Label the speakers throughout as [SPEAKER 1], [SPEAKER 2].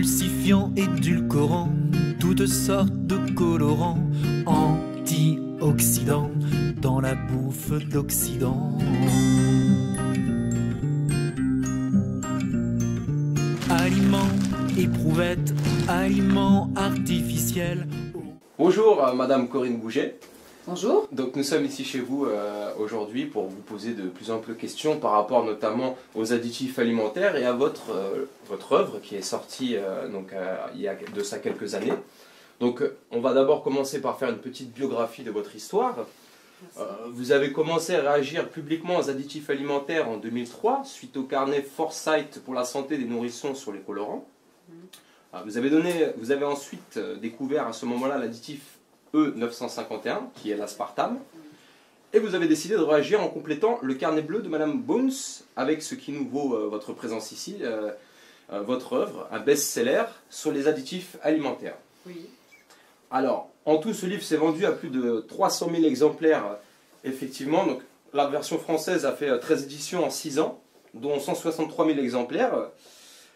[SPEAKER 1] Emulsifiants, édulcorants, toutes sortes de colorants, antioxydants dans la bouffe d'Occident. Aliments, éprouvettes, aliments artificiels.
[SPEAKER 2] Bonjour Madame Corinne Bouget.
[SPEAKER 3] Bonjour.
[SPEAKER 2] Donc nous sommes ici chez vous aujourd'hui pour vous poser de plus amples questions par rapport notamment aux additifs alimentaires et à votre œuvre qui est sortie il y a de ça quelques années. Donc on va d'abord commencer par faire une petite biographie de votre histoire. Vous avez commencé à réagir publiquement aux additifs alimentaires en 2003 suite au carnet Foresight pour la santé des nourrissons sur les colorants. Vous avez ensuite découvert à ce moment-là l'additif E951 qui est l'aspartame et vous avez décidé de réagir en complétant le carnet bleu de Madame Bones avec ce qui nous vaut votre présence ici, votre œuvre, un best-seller sur les additifs alimentaires.
[SPEAKER 3] Oui.
[SPEAKER 2] Alors, en tout, ce livre s'est vendu à plus de 300 000 exemplaires, effectivement. Donc, la version française a fait 13 éditions en 6 ans, dont 163 000 exemplaires.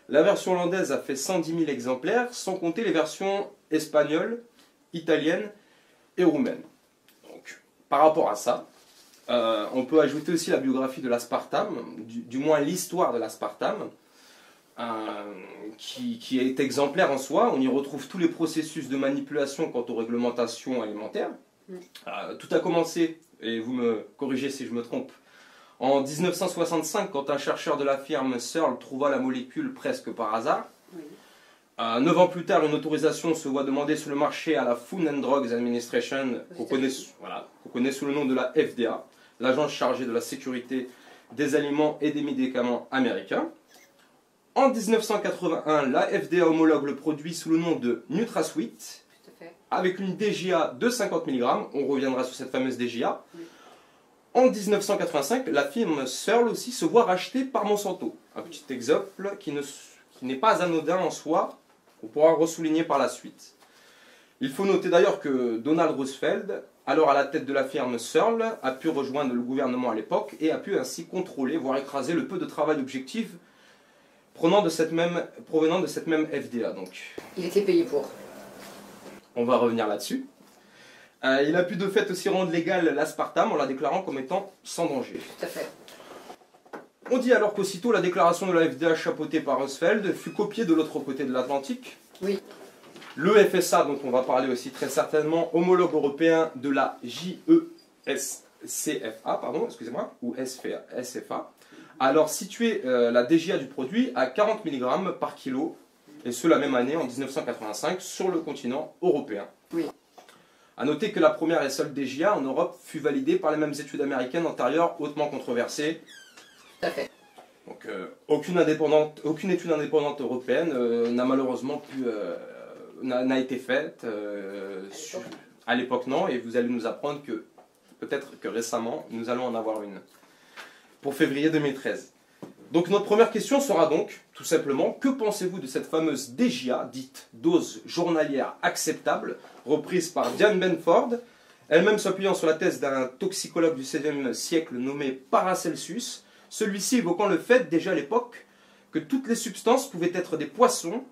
[SPEAKER 2] La version hollandaise a fait 110 000 exemplaires, sans compter les versions espagnoles, italiennes et roumaines. Donc, par rapport à ça, on peut ajouter aussi la biographie de l'aspartame, du moins l'histoire de l'aspartame, qui est exemplaire en soi. On y retrouve tous les processus de manipulation quant aux réglementations alimentaires. Tout a commencé, et vous me corrigez si je me trompe, en 1965 quand un chercheur de la firme Searle trouva la molécule presque par hasard.
[SPEAKER 3] Oui.
[SPEAKER 2] 9 ans plus tard, une autorisation se voit demander sur le marché à la Food and Drugs Administration, qu'on connaît sous le nom de la FDA, l'agence chargée de la sécurité des aliments et des médicaments américains. En 1981, la FDA homologue le produit sous le nom de NutraSweet, avec une DGA de 50 mg. On reviendra sur cette fameuse DGA. Oui. En 1985, la firme Searle aussi se voit rachetée par Monsanto. Un petit exemple qui n'est pas anodin en soi, on pourra ressouligner par la suite. Il faut noter d'ailleurs que Donald Rumsfeld, alors à la tête de la firme Searle, a pu rejoindre le gouvernement à l'époque et a pu ainsi contrôler, voire écraser le peu de travail objectif provenant de cette même FDA. Donc,
[SPEAKER 3] il était payé pour.
[SPEAKER 2] On va revenir là-dessus. Il a pu de fait aussi rendre légal l'aspartame en la déclarant comme étant sans danger.
[SPEAKER 3] Tout à fait.
[SPEAKER 2] On dit alors qu'aussitôt la déclaration de la FDA chapeautée par Rumsfeld fut copiée de l'autre côté de l'Atlantique. Oui. Le FSA, dont on va parler aussi très certainement, homologue européen de la JESCFA, ou SFA, alors situé la DGA du produit à 40 mg par kilo, et ce la même année, en 1985, sur le continent européen. Oui. A noter que la première et seule DGA en Europe fut validée par les mêmes études américaines antérieures hautement controversées. Tout à fait. Donc aucune étude indépendante européenne n'a malheureusement n'a été faite. À l'époque non, et vous allez nous apprendre que peut-être que récemment nous allons en avoir une pour février 2013. Donc notre première question sera donc, tout simplement, que pensez-vous de cette fameuse DGA, dite dose journalière acceptable, reprise par Diane Benford, elle-même s'appuyant sur la thèse d'un toxicologue du XVIe siècle nommé Paracelsus, celui-ci évoquant le fait, déjà à l'époque, que toutes les substances pouvaient être des poisons,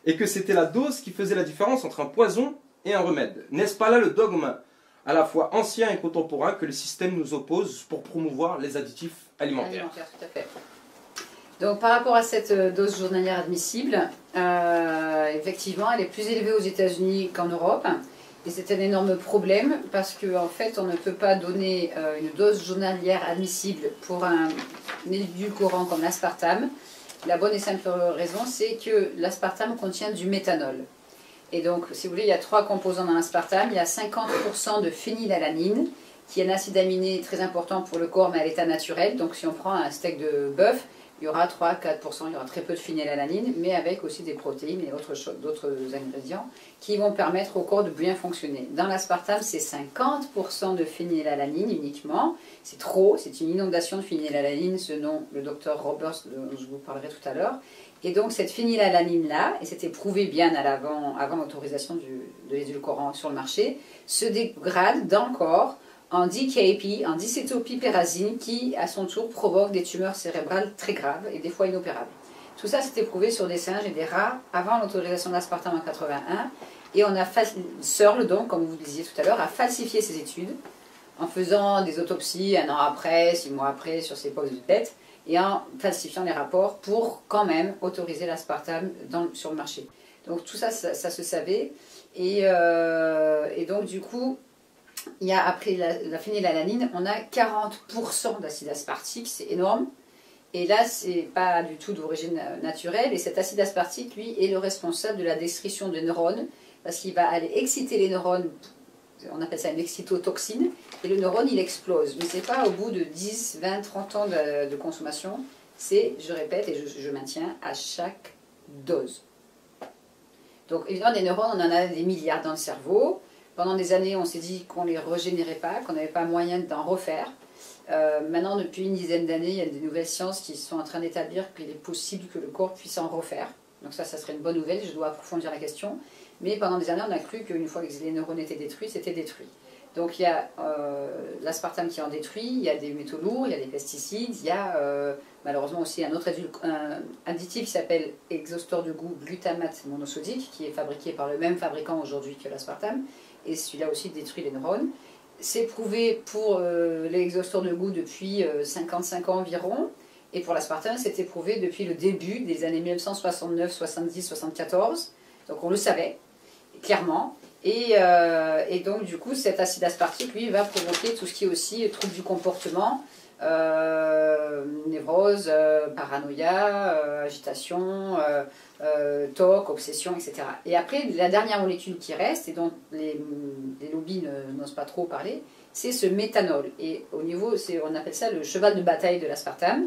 [SPEAKER 2] et que c'était la dose qui faisait la différence entre un poison et un remède. N'est-ce pas là le dogme à la fois ancien et contemporain que le système nous oppose pour promouvoir les additifs alimentaires?
[SPEAKER 3] Tout à fait. Donc par rapport à cette dose journalière admissible, effectivement elle est plus élevée aux États-Unis qu'en Europe. Et c'est un énorme problème parce qu'en fait on ne peut pas donner une dose journalière admissible pour un édulcorant comme l'aspartame. La bonne et simple raison, c'est que l'aspartame contient du méthanol. Et donc, si vous voulez, il y a 3 composants dans l'aspartame. Il y a 50% de phénylalanine, qui est un acide aminé très important pour le corps, mais à l'état naturel. Donc, si on prend un steak de bœuf, il y aura 3-4%, il y aura très peu de phénylalanine, mais avec aussi des protéines et d'autres ingrédients qui vont permettre au corps de bien fonctionner. Dans l'aspartame, c'est 50% de phénylalanine uniquement. C'est trop, c'est une inondation de phénylalanine, selon le docteur Roberts, dont je vous parlerai tout à l'heure. Et donc cette phénylalanine-là, et c'était prouvé bien avant l'autorisation de l'édulcorant sur le marché, se dégrade dans le corps en DKP, en dicétopypérazine, qui à son tour provoque des tumeurs cérébrales très graves et des fois inopérables. Tout ça, c'était prouvé sur des singes et des rats avant l'autorisation de l'aspartame en 81. Et on a Searle, donc, comme vous le disiez tout à l'heure, a falsifié ces études en faisant des autopsies 1 an après, 6 mois après, sur ses postes de tête, et en falsifiant les rapports pour quand même autoriser l'aspartame sur le marché. Donc tout ça, ça se savait. Et donc du coup, il y a, après la phénylalanine, on a 40% d'acide aspartique, c'est énorme. Et là, c'est pas du tout d'origine naturelle. Et cet acide aspartique, lui, est le responsable de la destruction des neurones, parce qu'il va aller exciter les neurones, on appelle ça une excitotoxine, et le neurone, il explose. Mais c'est pas au bout de 10, 20, 30 ans de consommation, c'est, je répète et je maintiens, à chaque dose. Donc évidemment, des neurones, on en a des milliards dans le cerveau. Pendant des années, on s'est dit qu'on ne les régénérait pas, qu'on n'avait pas moyen d'en refaire. Maintenant, depuis une dizaine d'années, il y a des nouvelles sciences qui sont en train d'établir qu'il est possible que le corps puisse en refaire. Donc ça serait une bonne nouvelle, je dois approfondir la question. Mais pendant des années, on a cru qu'une fois que les neurones étaient détruits, c'était détruit. Donc il y a l'aspartame qui en détruit, il y a des métaux lourds, il y a des pesticides, il y a malheureusement aussi un autre additif qui s'appelle exhausteur de goût glutamate monosodique, qui est fabriqué par le même fabricant aujourd'hui que l'aspartame, et celui-là aussi détruit les neurones. C'est prouvé pour l'exhausteur de goût depuis 55 ans environ, et pour l'aspartame, c'était prouvé depuis le début des années 1969, 70, 74, donc on le savait, clairement. Et donc du coup cet acide aspartique lui va provoquer tout ce qui est aussi troubles du comportement, névrose, paranoïa, agitation, TOC, obsession, etc. Et après la dernière molécule qui reste et dont les lobbies n'osent pas trop parler, c'est ce méthanol. Et au niveau, on appelle ça le cheval de bataille de l'aspartame.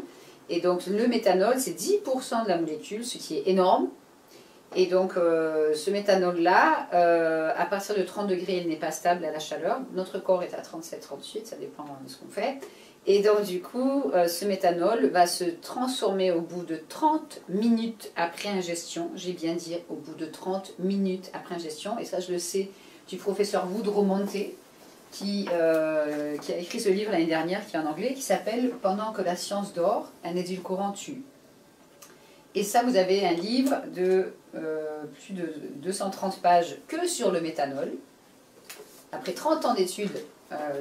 [SPEAKER 3] Et donc le méthanol c'est 10% de la molécule, ce qui est énorme. Et donc ce méthanol-là, à partir de 30 degrés, il n'est pas stable à la chaleur. Notre corps est à 37-38, ça dépend de ce qu'on fait. Et donc du coup, ce méthanol va se transformer au bout de 30 minutes après ingestion. J'ai bien dit au bout de 30 minutes après ingestion. Et ça, je le sais du professeur Woodrow Monté, qui a écrit ce livre l'année dernière, qui est en anglais, qui s'appelle « Pendant que la science dort, un édulcorant tue ». Et ça, vous avez un livre de plus de 230 pages que sur le méthanol. Après 30 ans d'études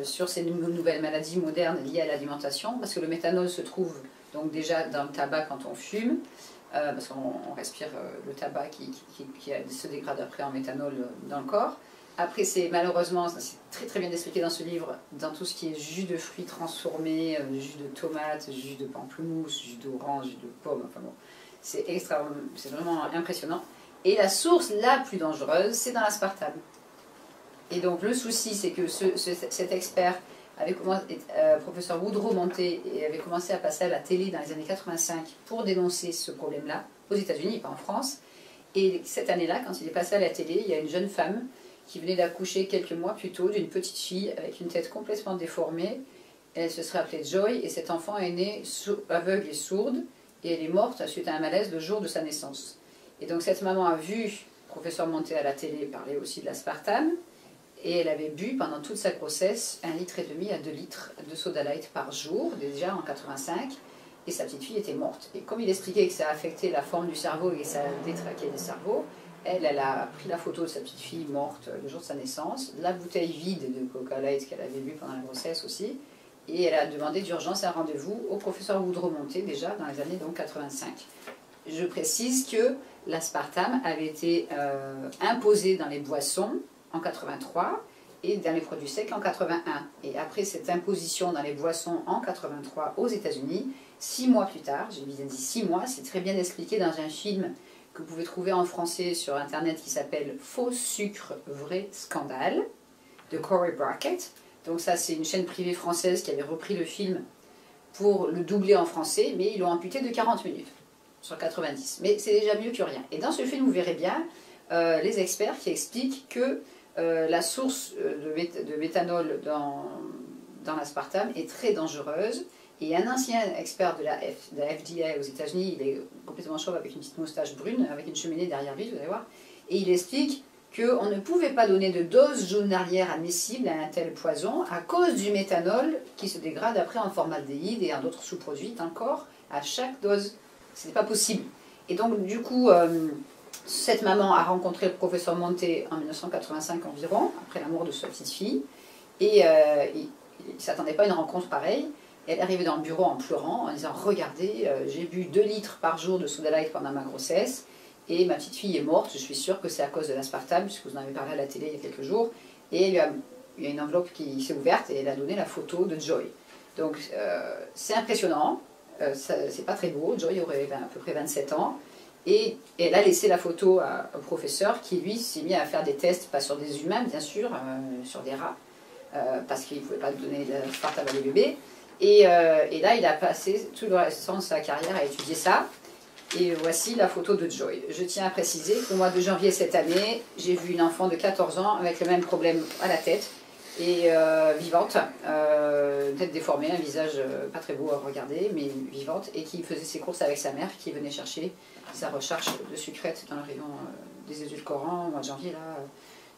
[SPEAKER 3] sur ces nouvelles maladies modernes liées à l'alimentation, parce que le méthanol se trouve donc déjà dans le tabac quand on fume, parce qu'on respire le tabac qui se dégrade après en méthanol dans le corps. Après, c'est malheureusement, c'est très très bien expliqué dans ce livre, dans tout ce qui est jus de fruits transformés, jus de tomate, jus de pamplemousse, jus d'orange, jus de pomme, enfin bon. C'est vraiment impressionnant. Et la source la plus dangereuse, c'est dans l'aspartame. Et donc le souci, c'est que cet expert, professeur Woodrow Monté, avait commencé à passer à la télé dans les années 85 pour dénoncer ce problème-là, aux États-Unis, pas en France. Et cette année-là, quand il est passé à la télé, il y a une jeune femme qui venait d'accoucher quelques mois plus tôt d'une petite fille avec une tête complètement déformée. Elle se serait appelée Joy, et cet enfant est né aveugle et sourde. Et elle est morte suite à un malaise le jour de sa naissance. Et donc cette maman a vu le professeur Monté à la télé parler aussi de l'aspartame, et elle avait bu pendant toute sa grossesse 1,5 litre à 2 litres de soda light par jour, déjà en 85, et sa petite fille était morte. Et comme il expliquait que ça affectait la forme du cerveau et que ça détraquait le cerveau, elle a pris la photo de sa petite fille morte le jour de sa naissance, la bouteille vide de Coca Light qu'elle avait bu pendant la grossesse aussi, et elle a demandé d'urgence un rendez-vous au professeur Woodrow Monté, déjà dans les années donc 85. Je précise que l'aspartame avait été imposé dans les boissons en 83 et dans les produits secs en 81. Et après cette imposition dans les boissons en 83 aux États-Unis, 6 mois plus tard, j'ai bien dit 6 mois, c'est très bien expliqué dans un film que vous pouvez trouver en français sur internet qui s'appelle Faux sucre, vrai scandale de Corey Brackett. Donc ça, c'est une chaîne privée française qui avait repris le film pour le doubler en français, mais ils l'ont amputé de 40 minutes sur 90. Mais c'est déjà mieux que rien. Et dans ce film, vous verrez bien les experts qui expliquent que la source de méthanol dans l'aspartame est très dangereuse. Et un ancien expert de la FDA aux États-Unis, il est complètement chauve avec une petite moustache brune, avec une cheminée derrière lui, vous allez voir, et il explique qu'on ne pouvait pas donner de dose journalière admissible à un tel poison à cause du méthanol qui se dégrade après en formaldéhyde et en d'autres sous-produits dans le corps à chaque dose. Ce n'est pas possible. Et donc, du coup, cette maman a rencontré le professeur Monte en 1985 environ, après la mort de sa petite fille. Et il ne s'attendait pas à une rencontre pareille. Elle est arrivée dans le bureau en pleurant, en disant « Regardez, j'ai bu 2 litres par jour de Soda Light pendant ma grossesse, et ma petite fille est morte, je suis sûre que c'est à cause de l'aspartame, puisque vous en avez parlé à la télé il y a quelques jours. » Et il y a une enveloppe qui s'est ouverte, et elle a donné la photo de Joy. Donc, c'est impressionnant, c'est pas très beau, Joy aurait à peu près 27 ans. Et elle a laissé la photo au professeur qui, lui, s'est mis à faire des tests, pas sur des humains, bien sûr, sur des rats, parce qu'il ne pouvait pas donner de l'aspartame à des bébés. Et là, il a passé tout le restant de sa carrière à étudier ça. Et voici la photo de Joy. Je tiens à préciser qu'au mois de janvier cette année, j'ai vu une enfant de 14 ans avec le même problème à la tête, et vivante, tête déformée, un visage pas très beau à regarder, mais vivante, et qui faisait ses courses avec sa mère, qui venait chercher sa recharge de sucrète dans le rayon des édulcorants au mois de janvier. Là.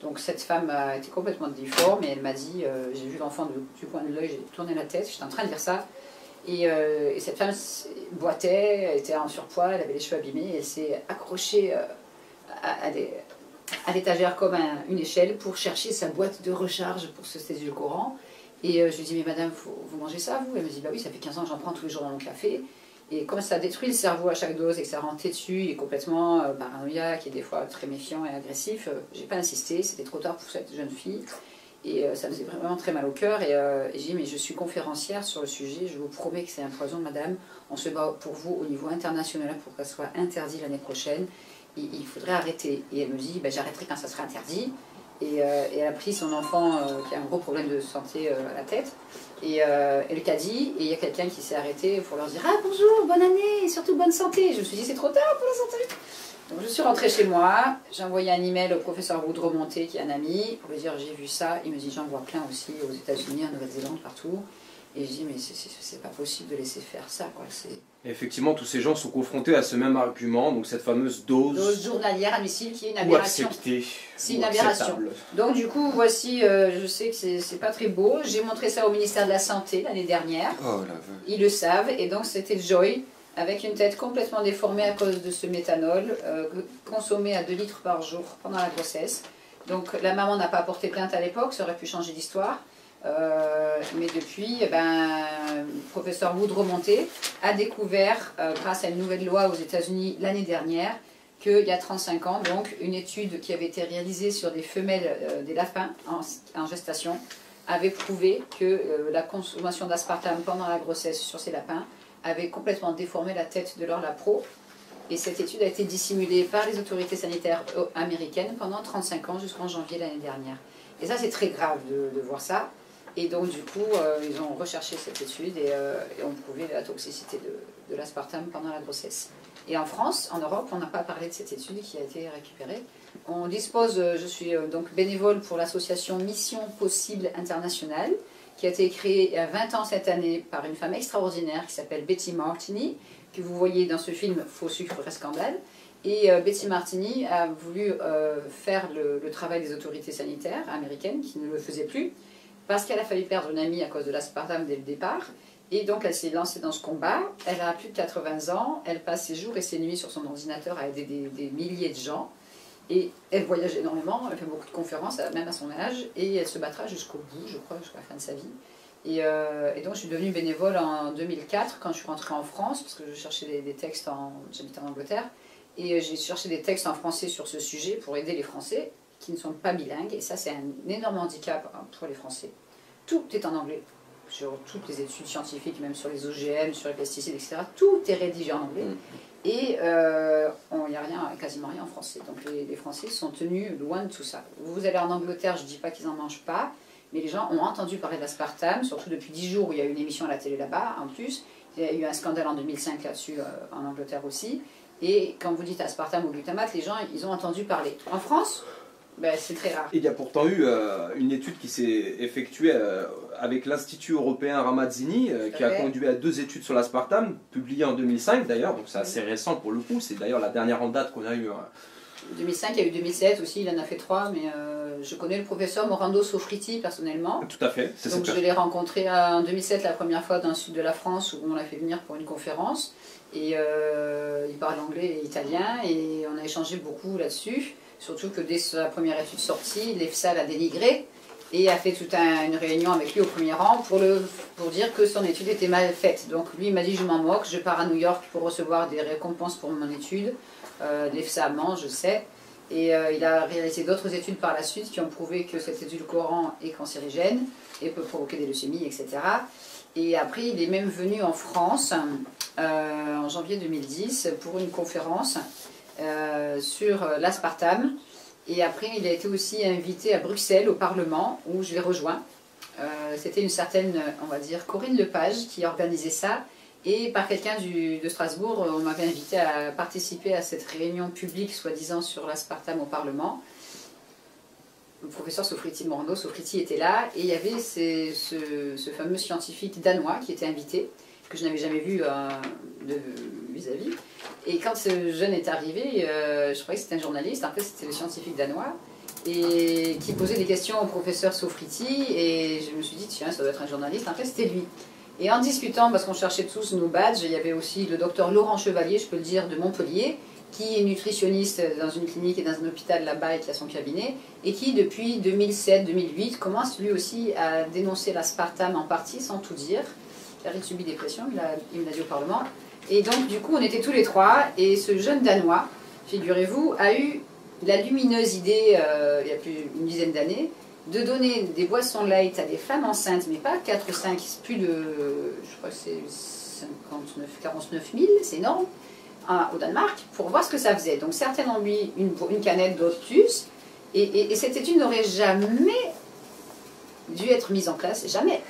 [SPEAKER 3] Donc cette femme a été complètement difforme, et elle m'a dit, j'ai vu l'enfant du coin de l'œil, j'ai tourné la tête, j'étais en train de dire ça, et cette femme boitait, elle était en surpoids, elle avait les cheveux abîmés, et elle s'est accrochée à l'étagère comme une échelle pour chercher sa boîte de recharge pour ce édulcorant. Et je lui dis, mais madame, vous mangez ça, vous? Elle me dit, bah oui, ça fait 15 ans que j'en prends tous les jours dans mon café. Et comme ça détruit le cerveau à chaque dose et que ça rend têtu et complètement paranoïaque et des fois très méfiant et agressif, j'ai pas insisté, c'était trop tard pour cette jeune fille. Et ça me faisait vraiment très mal au cœur. Et j'ai dit, mais je suis conférencière sur le sujet, je vous promets que c'est un poison, madame. On se bat pour vous au niveau international pour qu'elle soit interdite l'année prochaine. Il faudrait arrêter. Et elle me dit, ben, j'arrêterai quand ça sera interdit. Et elle a pris son enfant qui a un gros problème de santé à la tête. Et elle lui a dit, et il y a quelqu'un qui s'est arrêté pour leur dire « Ah bonjour, bonne année, et surtout bonne santé !» Je me suis dit « C'est trop tard pour la santé !» Donc je suis rentrée chez moi, j'ai envoyé un email au professeur Woodrow Monté, qui est un ami, pour lui dire « J'ai vu ça ». Il me dit « J'en vois plein aussi aux États-Unis, en Nouvelle-Zélande, partout ». Et je dis, mais c'est pas possible de laisser faire ça, quoi.
[SPEAKER 2] Effectivement, tous ces gens sont confrontés à ce même argument, donc cette fameuse dose
[SPEAKER 3] journalière admissible qui est une aberration. C'est une aberration. Donc du coup, voici, je sais que c'est pas très beau, j'ai montré ça au ministère de la Santé l'année dernière.
[SPEAKER 2] Oh,
[SPEAKER 3] ils le savent, et donc c'était Joy, avec une tête complètement déformée à cause de ce méthanol, consommé à 2 litres par jour pendant la grossesse. Donc la maman n'a pas porté plainte à l'époque, ça aurait pu changer l'histoire. Mais depuis, le professeur Woodrow Monté a découvert, grâce à une nouvelle loi aux États-Unis l'année dernière, qu'il y a 35 ans, donc une étude qui avait été réalisée sur des femelles des lapins en gestation avait prouvé que la consommation d'aspartame pendant la grossesse sur ces lapins avait complètement déformé la tête de leur lapro. Et cette étude a été dissimulée par les autorités sanitaires américaines pendant 35 ans jusqu'en janvier l'année dernière. Et ça, c'est très grave de voir ça. Et donc, du coup, ils ont recherché cette étude et ont prouvé la toxicité de l'aspartame pendant la grossesse. Et en France, en Europe, on n'a pas parlé de cette étude qui a été récupérée. On dispose, je suis donc bénévole pour l'association Mission Possible Internationale, qui a été créée il y a 20 ans cette année par une femme extraordinaire qui s'appelle Betty Martini, que vous voyez dans ce film Faux sucre, vrai scandale. Et Betty Martini a voulu faire le travail des autorités sanitaires américaines qui ne le faisaient plus, parce qu'elle a failli perdre une amie à cause de l'aspartame dès le départ. Et donc elle s'est lancée dans ce combat. Elle a plus de 80 ans, elle passe ses jours et ses nuits sur son ordinateur à aider des milliers de gens. Et elle voyage énormément, elle fait beaucoup de conférences, même à son âge, et elle se battra jusqu'au bout, je crois, jusqu'à la fin de sa vie. Et donc je suis devenue bénévole en 2004, quand je suis rentrée en France, parce que je cherchais des textes, j'habitais en Angleterre, et j'ai cherché des textes en français sur ce sujet pour aider les Français qui ne sont pas bilingues, et ça c'est un énorme handicap pour les Français. Tout est en anglais, sur toutes les études scientifiques, même sur les OGM, sur les pesticides, etc. Tout est rédigé en anglais, et il n'y a rien, quasiment rien en français. Donc les Français sont tenus loin de tout ça. Vous allez en Angleterre, je ne dis pas qu'ils n'en mangent pas, mais les gens ont entendu parler de l'aspartame, surtout depuis 10 jours où il y a eu une émission à la télé là-bas, en plus. Il y a eu un scandale en 2005 là-dessus, en Angleterre aussi. Et quand vous dites aspartame ou glutamate, les gens, ils ont entendu parler. En France, ben, c'est très rare.
[SPEAKER 2] Il y a pourtant eu une étude qui s'est effectuée avec l'Institut européen Ramazzini, qui a conduit à 2 études sur l'aspartame, publiées en 2005 d'ailleurs, donc c'est assez récent pour le coup, c'est d'ailleurs la dernière en date qu'on a eu
[SPEAKER 3] 2005, il y a eu 2007 aussi, il en a fait 3, mais je connais le professeur Morando Sofriti personnellement.
[SPEAKER 2] Tout à fait.
[SPEAKER 3] Donc je l'ai rencontré en 2007 la première fois dans le sud de la France où on l'a fait venir pour une conférence. Et il parle anglais et italien et on a échangé beaucoup là-dessus. Surtout que dès sa première étude sortie, l'EFSA l'a dénigré et a fait toute une réunion avec lui au premier rang pour dire que son étude était mal faite. Donc lui il m'a dit je m'en moque, je pars à New York pour recevoir des récompenses pour mon étude. L'EFSA ment, je sais. Et il a réalisé d'autres études par la suite qui ont prouvé que cet édulcorant est cancérigène et peut provoquer des leucémies, etc. Et après, il est même venu en France en janvier 2010 pour une conférence sur l'aspartame. Et après, il a été aussi invité à Bruxelles au Parlement où je l'ai rejoint. C'était une certaine, on va dire, Corinne Lepage qui organisait ça. Et par quelqu'un de Strasbourg, on m'avait invité à participer à cette réunion publique, soi-disant, sur l'aspartame au Parlement. Le professeur Morando Sofriti était là, et il y avait ce fameux scientifique danois qui était invité, que je n'avais jamais vu vis-à-vis. Et quand ce jeune est arrivé, je croyais que c'était un journaliste, en fait c'était le scientifique danois, et qui posait des questions au professeur Sofriti, et je me suis dit, tiens, ça doit être un journaliste, en fait c'était lui. Et en discutant, parce qu'on cherchait tous nos badges, il y avait aussi le docteur Laurent Chevalier, je peux le dire, de Montpellier, qui est nutritionniste dans une clinique et dans un hôpital là-bas et qui a son cabinet, et qui depuis 2007-2008 commence lui aussi à dénoncer l'aspartame en partie, sans tout dire. Car il subit des pressions, il me l'a dit au Parlement. Et donc du coup on était tous les trois, et ce jeune Danois, figurez-vous, a eu la lumineuse idée, il y a plus d'une dizaine d'années, de donner des boissons light à des femmes enceintes, mais pas 4 ou 5, plus de, je crois que c'est 49 000, c'est énorme, au Danemark, pour voir ce que ça faisait. Donc certaines ont mis une canette, d'autres plus, et cette étude n'aurait jamais dû être mise en place, jamais.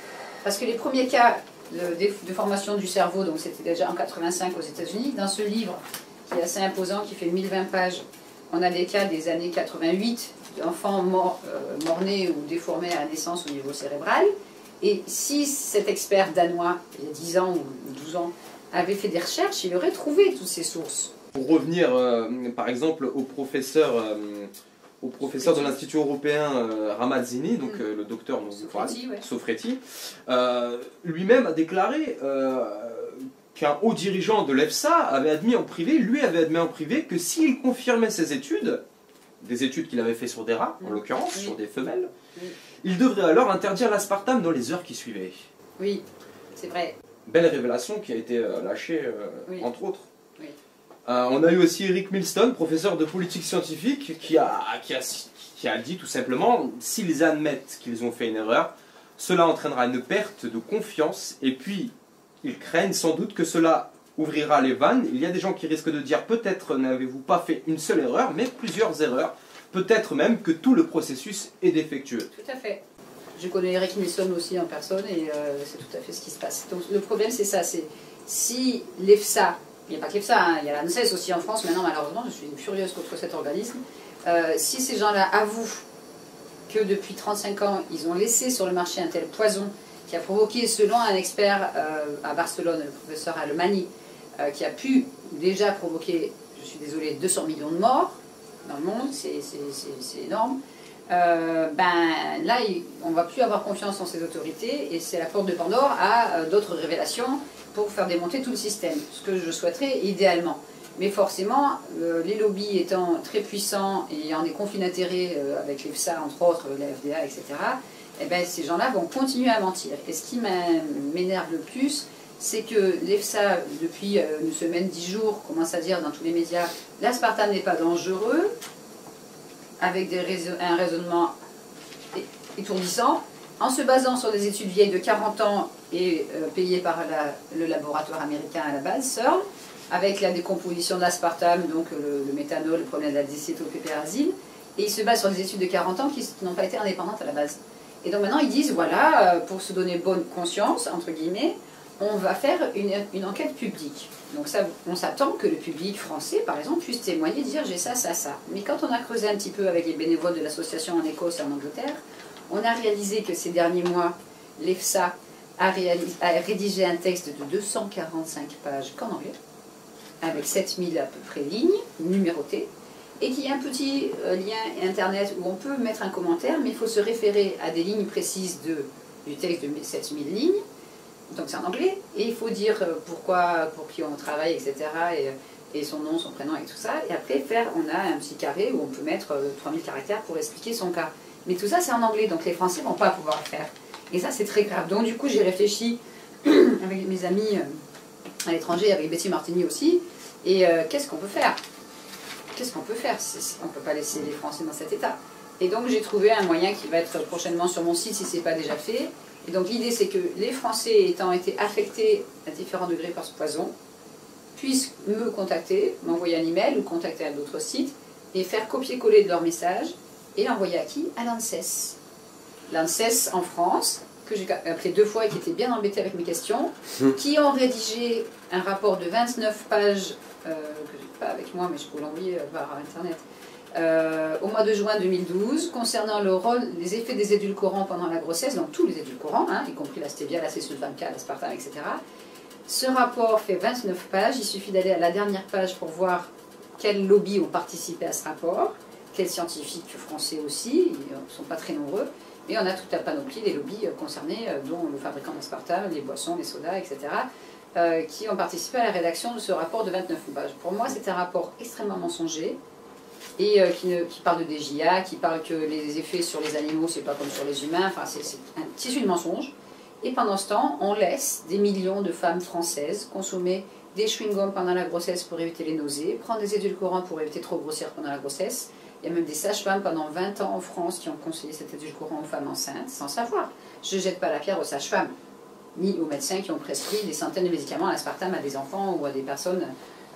[SPEAKER 3] Parce que les premiers cas de formation du cerveau, donc c'était déjà en 85 aux États-Unis, dans ce livre qui est assez imposant, qui fait 1020 pages, on a des cas des années 88, d'enfants morts-nés ou déformés à la naissance au niveau cérébral. Et si cet expert danois, il y a 10 ans ou 12 ans, avait fait des recherches, il aurait trouvé toutes ces sources.
[SPEAKER 2] Pour revenir, par exemple, au professeur de l'Institut européen Ramazzini, donc le docteur Sofriti, lui-même a déclaré qu'un haut dirigeant de l'EFSA avait admis en privé, que s'il confirmait ses études, des études qu'il avait fait sur des rats, en l'occurrence, sur des femelles, il devrait alors interdire l'aspartame dans les heures qui suivaient.
[SPEAKER 3] Oui, c'est vrai.
[SPEAKER 2] Belle révélation qui a été lâchée, entre autres. Oui. On a eu aussi Eric Milston, professeur de politique scientifique, qui a dit tout simplement, s'ils admettent qu'ils ont fait une erreur, cela entraînera une perte de confiance, et puis ils craignent sans doute que cela ouvrira les vannes. Il y a des gens qui risquent de dire, peut-être n'avez-vous pas fait une seule erreur, mais plusieurs erreurs, peut-être même que tout le processus est défectueux.
[SPEAKER 3] Tout à fait. Je connais Eric Milston aussi en personne, et c'est tout à fait ce qui se passe. Donc le problème c'est ça, c'est si l'EFSA, il n'y a pas que l'EFSA, hein, il y a l'ANSES aussi en France maintenant malheureusement, je suis furieuse contre cet organisme, si ces gens-là avouent que depuis 35 ans, ils ont laissé sur le marché un tel poison qui a provoqué, selon un expert à Barcelone, le professeur Alemany, qui a pu déjà provoquer, je suis désolée, 200 millions de morts dans le monde, c'est énorme. Là, on ne va plus avoir confiance en ces autorités, et c'est la porte de Pandore à d'autres révélations pour faire démonter tout le système, ce que je souhaiterais idéalement. Mais forcément, les lobbies étant très puissants et ayant des conflits d'intérêts avec l'EFSA, entre autres, la FDA, etc., eh ben, ces gens-là vont continuer à mentir. Et ce qui m'énerve le plus, c'est que l'EFSA, depuis une semaine, 10 jours, commence à dire dans tous les médias « l'aspartame n'est pas dangereux », avec un raisonnement étourdissant, en se basant sur des études vieilles de 40 ans et payées par le laboratoire américain à la base, CERN, avec la décomposition de l'aspartame, donc le méthanol, le problème de la décétopépérazine, et ils se basent sur des études de 40 ans qui n'ont pas été indépendantes à la base. Et donc maintenant ils disent, voilà, pour se donner bonne conscience, entre guillemets, on va faire une enquête publique. Donc ça, on s'attend que le public français, par exemple, puisse témoigner, dire j'ai ça, ça, ça. Mais quand on a creusé un petit peu avec les bénévoles de l'association en Écosse et en Angleterre, on a réalisé que ces derniers mois, l'EFSA a rédigé un texte de 245 pages qu'en anglais, avec 7000 à peu près lignes, numérotées, et qu'il y a un petit lien internet où on peut mettre un commentaire, mais il faut se référer à des lignes précises du texte de 7000 lignes, donc c'est en anglais, et il faut dire pourquoi, pour qui on travaille, etc., et son nom, son prénom et tout ça, et après on a un petit carré où on peut mettre 3000 caractères pour expliquer son cas. Mais tout ça c'est en anglais, donc les Français ne vont pas pouvoir le faire. Et ça c'est très grave. Donc du coup j'ai réfléchi avec mes amis à l'étranger, avec Betty Martini aussi, et qu'est-ce qu'on peut faire? Qu'est-ce qu'on peut faire? On ne peut pas laisser les Français dans cet état. Et donc j'ai trouvé un moyen qui va être prochainement sur mon site si ce n'est pas déjà fait. Et donc l'idée c'est que les Français ayant été affectés à différents degrés par ce poison puissent me contacter, m'envoyer un email ou contacter à d'autres sites et faire copier-coller de leur message et l'envoyer à qui? À l'ANSES. L'ANSES en France, que j'ai appelé 2 fois et qui était bien embêté avec mes questions, qui ont rédigé un rapport de 29 pages, que je n'ai pas avec moi mais je peux l'envoyer par internet, au mois de juin 2012, concernant le rôle, les effets des édulcorants pendant la grossesse, donc tous les édulcorants, hein, y compris la stevia, la césulfame-K, l'aspartame, etc. Ce rapport fait 29 pages, il suffit d'aller à la dernière page pour voir quels lobbies ont participé à ce rapport, quels scientifiques français aussi, ils ne sont pas très nombreux, et on a toute la panoplie des lobbies concernés, dont le fabricant d'aspartame, les boissons, les sodas, etc., qui ont participé à la rédaction de ce rapport de 29 pages. Pour moi, c'est un rapport extrêmement mensonger, et qui parle de DJA, qui parle que les effets sur les animaux, c'est pas comme sur les humains, enfin c'est un tissu de mensonge. Et pendant ce temps, on laisse des millions de femmes françaises consommer des chewing-gums pendant la grossesse pour éviter les nausées, prendre des édulcorants pour éviter trop grossir pendant la grossesse. Il y a même des sages-femmes pendant 20 ans en France qui ont conseillé cet édulcorant aux femmes enceintes sans savoir. Je ne jette pas la pierre aux sages-femmes, ni aux médecins qui ont prescrit des centaines de médicaments à l'aspartame à des enfants ou à des personnes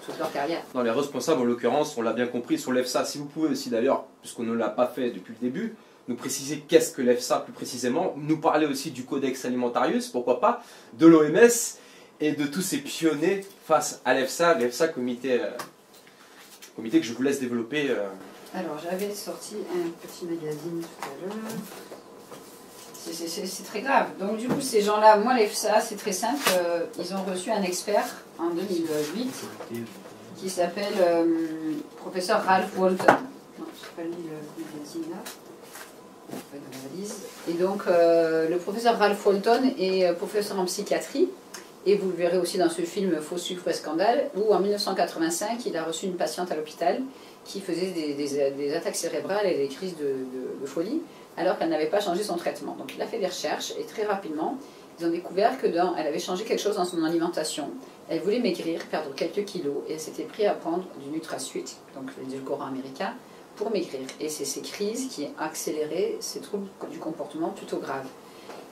[SPEAKER 3] toute leur carrière.
[SPEAKER 2] Dans les responsables, en l'occurrence, on l'a bien compris sur l'EFSA. Si vous pouvez aussi d'ailleurs, puisqu'on ne l'a pas fait depuis le début, nous préciser qu'est-ce que l'EFSA plus précisément, nous parler aussi du Codex Alimentarius, pourquoi pas, de l'OMS et de tous ces pionniers face à l'EFSA, comité que je vous laisse développer.
[SPEAKER 3] Alors j'avais sorti un petit magazine tout à l'heure. C'est très grave. Donc du coup ces gens-là, moi l'EFSA c'est très simple, ils ont reçu un expert en 2008 qui s'appelle professeur Ralph Walton. Non, je n'ai pas lu le magazine là. Et donc le professeur Ralph Walton est professeur en psychiatrie, et vous le verrez aussi dans ce film Faux sucre et scandale, où en 1985 il a reçu une patiente à l'hôpital qui faisait des attaques cérébrales et des crises de folie alors qu'elle n'avait pas changé son traitement. Donc il a fait des recherches et très rapidement ils ont découvert qu'elle avait changé quelque chose dans son alimentation. Elle voulait maigrir, perdre quelques kilos, et elle s'était pris à prendre du NutraSweet, donc l'édulcorant américain, pour maigrir. Et c'est ces crises qui ont accéléré ces troubles du comportement plutôt graves.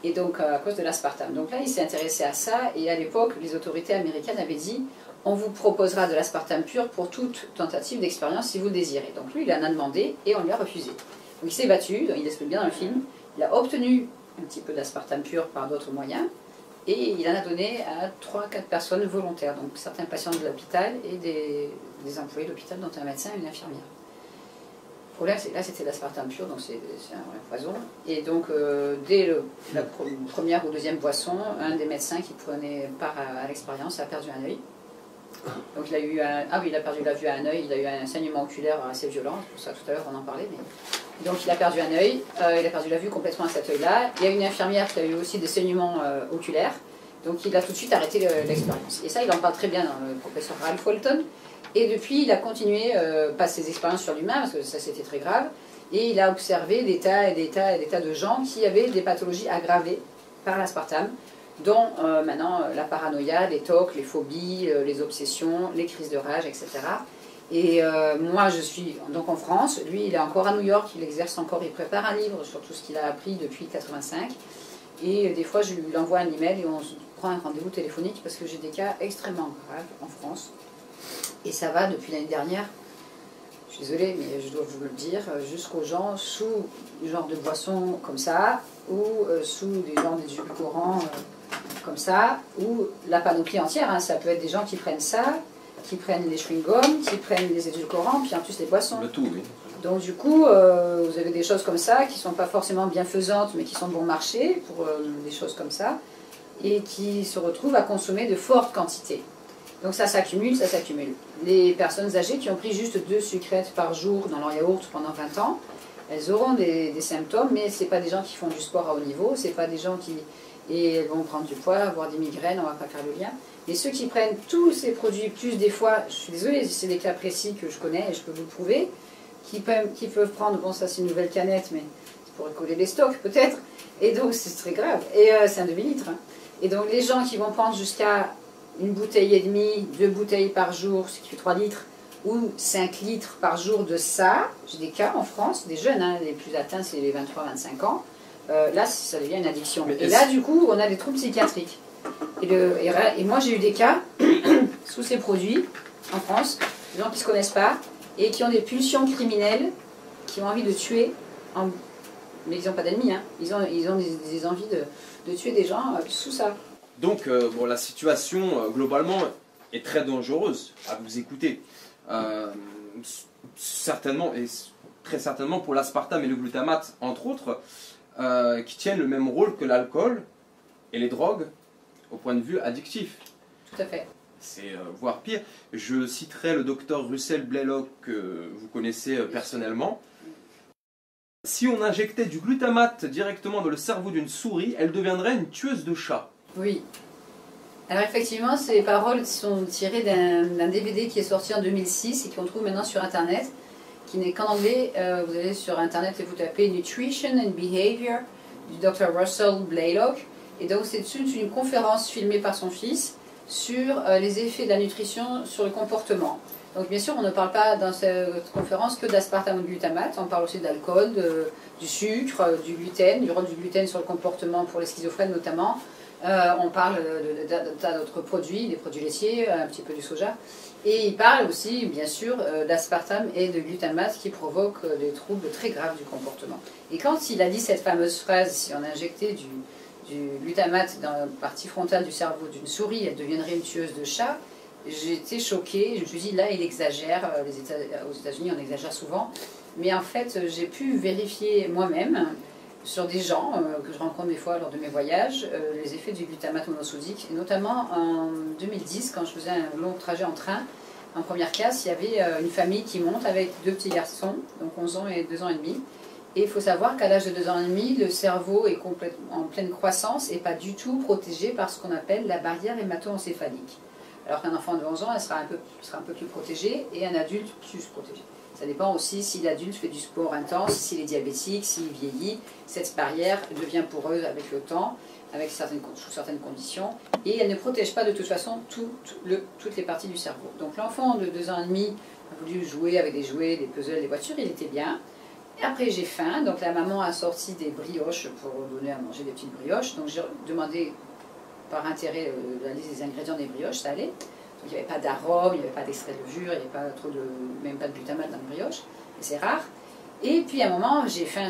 [SPEAKER 3] Et donc à cause de l'aspartame. Donc là il s'est intéressé à ça, et à l'époque les autorités américaines avaient dit on vous proposera de l'aspartame pur pour toute tentative d'expérience si vous le désirez. Donc lui il en a demandé et on lui a refusé. Donc il s'est battu, il explique bien dans le film, il a obtenu un petit peu d'aspartame pur par d'autres moyens, et il en a donné à 3-4 personnes volontaires, donc certains patients de l'hôpital et des employés de l'hôpital, dont un médecin et une infirmière. Le problème, c'est que là c'était l'aspartame pur, donc c'est un vrai poison. Et donc dès la première ou deuxième boisson, un des médecins qui prenait part à l'expérience a perdu un œil. Donc il a eu il a perdu la vue à un œil, il a eu un saignement oculaire assez violent, c'est pour ça tout à l'heure on en parlait. Mais... Donc il a perdu un œil, il a perdu la vue complètement à cet œil-là. Il y a une infirmière qui a eu aussi des saignements oculaires, donc il a tout de suite arrêté l'expérience. Et ça il en parle très bien dans le professeur Ralph Walton. Et depuis il a continué pas ses expériences sur l'humain, parce que ça c'était très grave, et il a observé des tas et des tas et des tas de gens qui avaient des pathologies aggravées par l'aspartame, dont maintenant la paranoïa, les tocs, les phobies, les obsessions, les crises de rage, etc. Et moi je suis donc en France, lui il est encore à New York, il exerce encore, il prépare un livre sur tout ce qu'il a appris depuis 85. Et des fois je lui envoie un email et on se prend un rendez-vous téléphonique parce que j'ai des cas extrêmement graves en France. Et ça va depuis l'année dernière, je suis désolée mais je dois vous le dire, jusqu'aux gens sous du genre de boissons comme ça, ou sous des genres d'édulcorants comme ça, ou la panoplie entière, hein. Ça peut être des gens qui prennent ça, qui prennent les chewing-gums, qui prennent les édulcorants, puis en plus les boissons.
[SPEAKER 2] Le tout, oui.
[SPEAKER 3] Donc du coup, vous avez des choses comme ça qui ne sont pas forcément bienfaisantes, mais qui sont bon marché pour des choses comme ça, et qui se retrouvent à consommer de fortes quantités. Donc ça s'accumule, ça s'accumule. Les personnes âgées qui ont pris juste 2 sucrètes par jour dans leur yaourt pendant 20 ans, elles auront des symptômes, mais ce n'est pas des gens qui font du sport à haut niveau, ce n'est pas des gens qui elles vont prendre du poids, avoir des migraines, on ne va pas faire le lien. Et ceux qui prennent tous ces produits, plus des fois, je suis désolée, c'est des cas précis que je connais et je peux vous le prouver, qui peuvent prendre, bon ça c'est une nouvelle canette, mais c'est pour coller les stocks peut-être, et donc c'est très grave, et c'est un demi-litre. Hein. Et donc les gens qui vont prendre jusqu'à 1,5 bouteille, 2 bouteilles par jour, ce qui fait 3 litres, ou 5 litres par jour de ça, j'ai des cas en France, des jeunes, hein, les plus atteints c'est les 23-25 ans, là ça devient une addiction. Et là du coup on a des troubles psychiatriques. Et moi j'ai eu des cas sous ces produits en France, des gens qui ne se connaissent pas et qui ont des pulsions criminelles, qui ont envie de tuer, mais ils n'ont pas d'ennemis, hein. Ils ont des envies de tuer des gens sous ça.
[SPEAKER 2] Donc bon, la situation globalement est très dangereuse à vous écouter. Certainement, et très certainement pour l'aspartame et le glutamate, entre autres, qui tiennent le même rôle que l'alcool et les drogues au point de vue addictif.
[SPEAKER 3] Tout à fait.
[SPEAKER 2] C'est voire pire. Je citerai le docteur Russell Blaylock que vous connaissez personnellement. Si on injectait du glutamate directement dans le cerveau d'une souris, elle deviendrait une tueuse de chats. Oui.
[SPEAKER 3] Alors effectivement, ces paroles sont tirées d'un DVD qui est sorti en 2006 et qu'on trouve maintenant sur Internet, qui n'est qu'en anglais. Vous allez sur Internet et vous tapez Nutrition and Behavior du Dr. Russell Blaylock. Et donc c'est une conférence filmée par son fils sur les effets de la nutrition sur le comportement. Donc bien sûr, on ne parle pas dans cette conférence que d'aspartame ou de glutamate, on parle aussi d'alcool, du sucre, du gluten, du rôle du gluten sur le comportement pour les schizophrènes notamment. On parle de tas d'autres produits, des produits laitiers, un petit peu du soja. Et il parle aussi, bien sûr, d'aspartame et de glutamate qui provoquent des troubles très graves du comportement. Et quand il a dit cette fameuse phrase, si on injectait du glutamate dans la partie frontale du cerveau d'une souris, elle deviendrait une tueuse de chat, j'étais choquée. Je me suis dit, là, il exagère. Aux États-Unis, on exagère souvent. Mais en fait, j'ai pu vérifier moi-même, sur des gens que je rencontre des fois lors de mes voyages, les effets du glutamate monosodique. Et notamment en 2010, quand je faisais un long trajet en train, en première classe, il y avait une famille qui monte avec 2 petits garçons, donc 11 ans et 2 ans et demi. Et il faut savoir qu'à l'âge de 2 ans et demi, le cerveau est complètement en pleine croissance et pas du tout protégé par ce qu'on appelle la barrière hémato-encéphalique. Alors qu'un enfant de 11 ans, elle sera un peu plus protégé et un adulte plus protégé. Ça dépend aussi si l'adulte fait du sport intense, s'il est diabétique, s'il vieillit. Cette barrière devient poreuse avec le temps, sous certaines conditions. Et elle ne protège pas de toute façon toutes les parties du cerveau. Donc l'enfant de 2 ans et demi a voulu jouer avec des jouets, des puzzles, des voitures, il était bien. Et après j'ai faim, donc la maman a sorti des brioches pour donner à manger des petites brioches. Donc j'ai demandé par intérêt la liste des ingrédients des brioches, ça allait. Donc il n'y avait pas d'arôme, il n'y avait pas d'extrait de levure, il n'y avait pas même pas de glutamate dans les brioches, et c'est rare. Et puis à un moment, j'ai faim,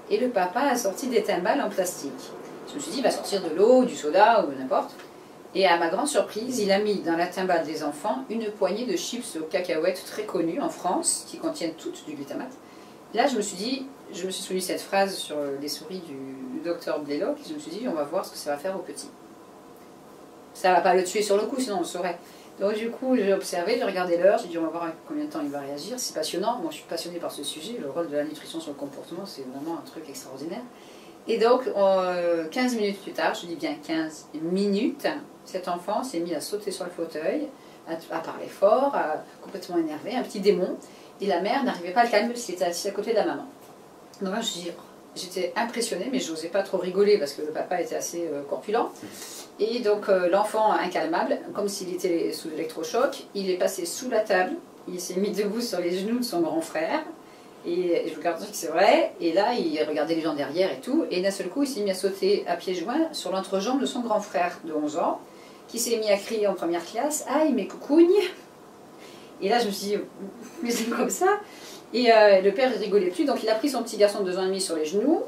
[SPEAKER 3] et le papa a sorti des timbales en plastique. Je me suis dit, il va sortir de l'eau, du soda, ou n'importe. Et à ma grande surprise, il a mis dans la timbale des enfants une poignée de chips aux cacahuètes très connues en France, qui contiennent toutes du glutamate. Là, je me suis souvenu cette phrase sur les souris du docteur Blaylock, et je me suis dit, on va voir ce que ça va faire aux petits. Ça ne va pas le tuer sur le coup, sinon on le saurait. Donc du coup, j'ai observé, j'ai regardé l'heure, j'ai dit on va voir combien de temps il va réagir. C'est passionnant, moi je suis passionnée par ce sujet, le rôle de la nutrition sur le comportement, c'est vraiment un truc extraordinaire. Et donc, 15 minutes plus tard, je dis bien 15 minutes, cet enfant s'est mis à sauter sur le fauteuil, à parler fort, complètement énervé, un petit démon. Et la mère n'arrivait pas à le calmer parce qu'il était assis à côté de la maman. Donc là, j'étais impressionnée, mais je n'osais pas trop rigoler parce que le papa était assez corpulent. Et donc l'enfant incalmable, comme s'il était sous l'électrochoc, il est passé sous la table, il s'est mis debout sur les genoux de son grand frère, et je vous garantis que c'est vrai, et là il regardait les gens derrière et tout, et d'un seul coup il s'est mis à sauter à pieds joints sur l'entrejambe de son grand frère de 11 ans, qui s'est mis à crier en première classe, « Aïe, mes coucougnes !» Et là je me suis dit, mais c'est comme ça. Et le père ne rigolait plus, donc il a pris son petit garçon de 2 ans et demi sur les genoux,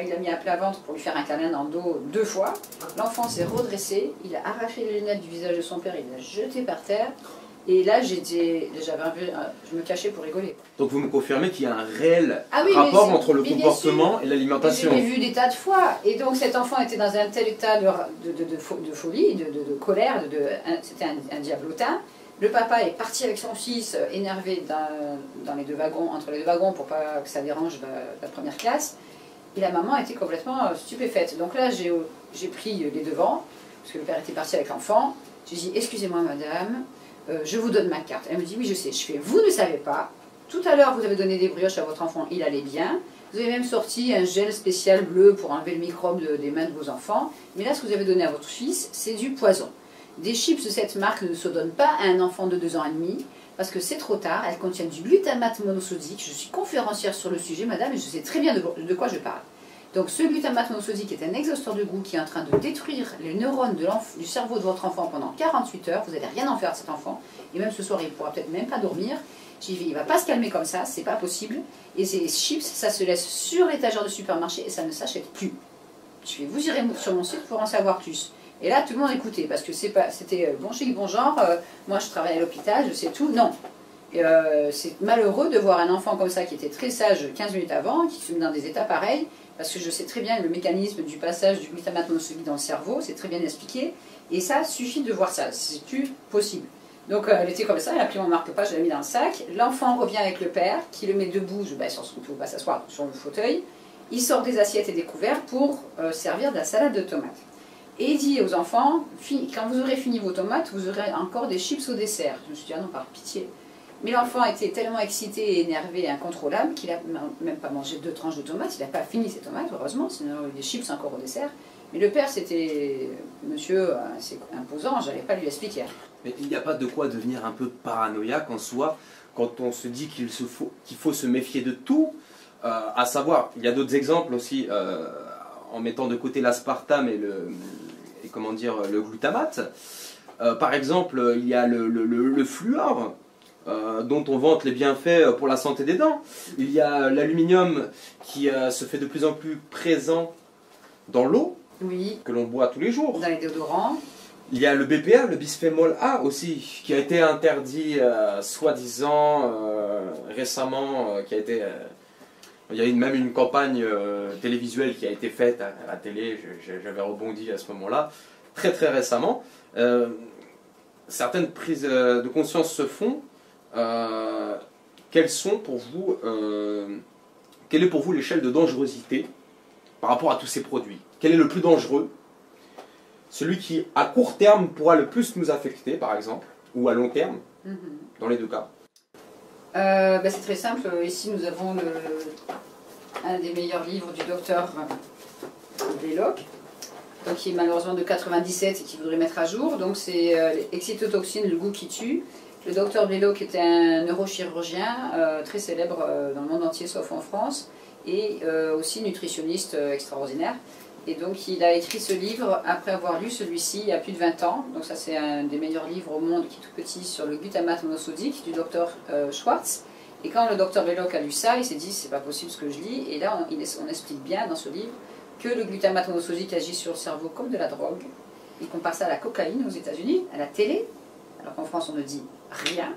[SPEAKER 3] il l'a mis à plat ventre pour lui faire un câlin dans le dos 2 fois. L'enfant s'est redressé, il a arraché les lunettes du visage de son père, il l'a jeté par terre. Et là, je me cachais pour rigoler.
[SPEAKER 2] Donc vous me confirmez qu'il y a un réel
[SPEAKER 3] Ah oui,
[SPEAKER 2] rapport entre le comportement et
[SPEAKER 3] Je
[SPEAKER 2] l'alimentation.
[SPEAKER 3] l'ai vu des tas de fois. Et donc cet enfant était dans un tel état de folie, de colère, c'était un diablotin. Le papa est parti avec son fils énervé dans les deux wagons, entre les deux wagons pour pas que ça dérange la première classe. Et la maman était complètement stupéfaite. Donc là, j'ai pris les devants, parce que le père était parti avec l'enfant. J'ai dit, excusez-moi madame, je vous donne ma carte. Elle me dit, oui je sais. Je fais, vous ne savez pas. Tout à l'heure, vous avez donné des brioches à votre enfant, il allait bien. Vous avez même sorti un gel spécial bleu pour enlever le microbe des mains de vos enfants. Mais là, ce que vous avez donné à votre fils, c'est du poison. Des chips de cette marque ne se donnent pas à un enfant de 2 ans et demi, parce que c'est trop tard, elles contiennent du glutamate monosodique. Je suis conférencière sur le sujet, madame, et je sais très bien de quoi je parle. Donc ce glutamate monosodique est un exhausteur de goût qui est en train de détruire les neurones du cerveau de votre enfant pendant 48 heures. Vous n'allez rien en faire de cet enfant, et même ce soir, il ne pourra peut-être même pas dormir. J'ai dit, il ne va pas se calmer comme ça, c'est pas possible. Et ces chips, ça se laisse sur l'étagère de supermarché et ça ne s'achète plus. Je fais, vous irez sur mon site pour en savoir plus. Et là, tout le monde écoutait, parce que c'était bon chic, bon genre, moi je travaille à l'hôpital, je sais tout. Non. C'est malheureux de voir un enfant comme ça, qui était très sage 15 minutes avant, qui se met dans des états pareils, parce que je sais très bien le mécanisme du passage du glutamate monosodique dans le cerveau, c'est très bien expliqué, et ça suffit de voir ça, c'est plus possible. Donc elle était comme ça, elle a pris mon marque-page, je l'ai mis dans le sac, l'enfant revient avec le père, qui le met debout, il ne faut pas s'asseoir sur le fauteuil, il sort des assiettes et des couverts pour servir de la salade de tomates. Et il dit aux enfants, quand vous aurez fini vos tomates, vous aurez encore des chips au dessert. Je me suis dit, ah non, par pitié. Mais l'enfant était tellement excité et énervé et incontrôlable qu'il n'a même pas mangé 2 tranches de tomates. Il n'a pas fini ses tomates, heureusement, sinon il y avait des chips encore au dessert. Mais le père, c'était monsieur assez imposant, je n'allais pas lui expliquer.
[SPEAKER 2] Mais il n'y a pas de quoi devenir un peu paranoïaque en soi quand on se dit qu'il faut se méfier de tout. À savoir, il y a d'autres exemples aussi, en mettant de côté l'aspartame et le glutamate. Par exemple, il y a le fluor, dont on vante les bienfaits pour la santé des dents. Il y a l'aluminium qui se fait de plus en plus présent dans l'eau,
[SPEAKER 3] oui,
[SPEAKER 2] que l'on boit tous les jours.
[SPEAKER 3] Dans les déodorants.
[SPEAKER 2] Il y a le BPA, le bisphénol A aussi, qui a été interdit soi-disant récemment, il y a même une campagne télévisuelle qui a été faite à la télé, j'avais rebondi à ce moment-là, très très récemment. Certaines prises de conscience se font. Quelles sont pour vous, quelle est pour vous l'échelle de dangerosité par rapport à tous ces produits? Quel est le plus dangereux? Celui qui, à court terme, pourra le plus nous affecter, par exemple, ou à long terme, dans les deux cas.
[SPEAKER 3] C'est très simple. Ici, nous avons un des meilleurs livres du docteur Blaylock, qui est malheureusement de 97 et qui voudrait mettre à jour. Donc, c'est Excitotoxine, le goût qui tue. Le docteur Blaylock était un neurochirurgien très célèbre dans le monde entier, sauf en France, et aussi nutritionniste extraordinaire. Et donc il a écrit ce livre après avoir lu celui-ci il y a plus de 20 ans. Donc ça c'est un des meilleurs livres au monde qui est tout petit sur le glutamate monosodique du docteur Schwartz. Et quand le docteur Blaylock a lu ça, il s'est dit c'est pas possible ce que je lis. Et là on explique bien dans ce livre que le glutamate monosodique agit sur le cerveau comme de la drogue. Il compare ça à la cocaïne aux États-Unis, à la télé, alors qu'en France on ne dit rien.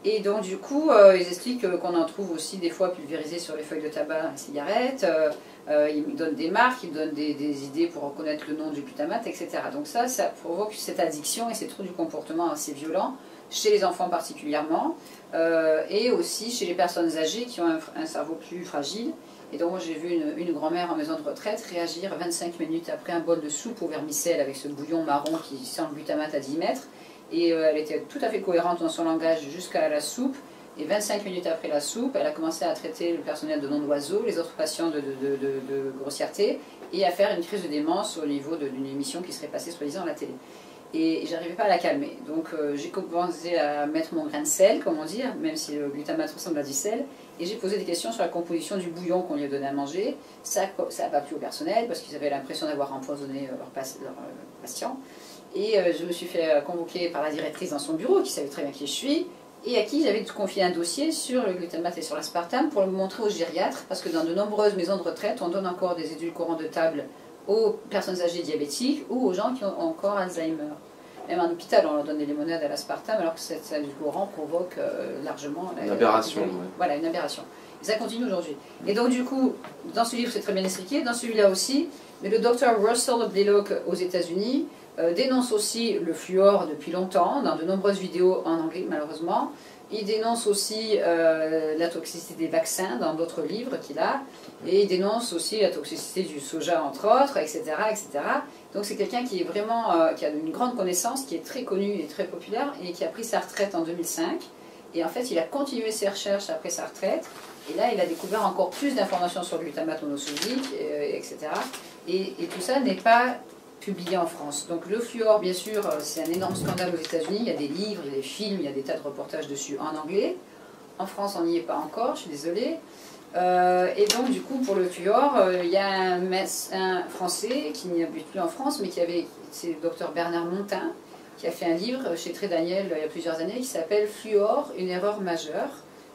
[SPEAKER 3] Et donc du coup, ils expliquent qu'on en trouve aussi des fois pulvérisés sur les feuilles de tabac et cigarettes. Ils donnent des marques, ils donnent des idées pour reconnaître le nom du glutamate, etc. Donc ça provoque cette addiction et ces troubles du comportement assez violents, chez les enfants particulièrement, et aussi chez les personnes âgées qui ont un cerveau plus fragile. Et donc moi j'ai vu une grand-mère en maison de retraite réagir 25 minutes après un bol de soupe au vermicelle avec ce bouillon marron qui sent le glutamate à 10 mètres. Et elle était tout à fait cohérente dans son langage jusqu'à la soupe. Et 25 minutes après la soupe, elle a commencé à traiter le personnel de nom d'oiseau, les autres patients de grossièreté, et à faire une crise de démence au niveau d'une émission qui serait passée soi-disant à la télé. Et j'arrivais pas à la calmer. Donc j'ai commencé à mettre mon grain de sel, comment dire, même si le glutamate ressemble à du sel, et j'ai posé des questions sur la composition du bouillon qu'on lui a donné à manger. Ça n'a pas plu au personnel, parce qu'ils avaient l'impression d'avoir empoisonné leurs patients. Et je me suis fait convoquer par la directrice dans son bureau, qui savait très bien qui je suis, et à qui j'avais confié un dossier sur le glutamate et sur l'aspartame pour le montrer aux gériatres, parce que dans de nombreuses maisons de retraite, on donne encore des édulcorants de table aux personnes âgées diabétiques ou aux gens qui ont encore Alzheimer. Même en hôpital, on leur donne des limonades à l'aspartame, alors que cet édulcorant provoque largement
[SPEAKER 2] une aberration.
[SPEAKER 3] Voilà, une aberration. Et ça continue aujourd'hui. Et donc, du coup, dans ce livre, c'est très bien expliqué, dans celui-là aussi, mais le docteur Russell Blaylock aux États-Unis dénonce aussi le fluor depuis longtemps, dans de nombreuses vidéos en anglais, malheureusement. Il dénonce aussi la toxicité des vaccins dans d'autres livres qu'il a, et il dénonce aussi la toxicité du soja, entre autres, etc. etc. Donc c'est quelqu'un qui est vraiment, qui a une grande connaissance, qui est très connu et très populaire, et qui a pris sa retraite en 2005. Et en fait, il a continué ses recherches après sa retraite, et là, il a découvert encore plus d'informations sur le glutamate monosodique, etc. Et tout ça n'est pas publié en France. Donc le fluor, bien sûr, c'est un énorme scandale aux États-Unis. Il y a des livres, il y a des films, il y a des tas de reportages dessus en anglais. En France, on n'y est pas encore, je suis désolée. Et donc, du coup, pour le fluor, il y a un médecin français qui n'habite plus en France, mais c'est le docteur Bernard Montin, qui a fait un livre chez Très Daniel il y a plusieurs années qui s'appelle Fluor, une erreur majeure.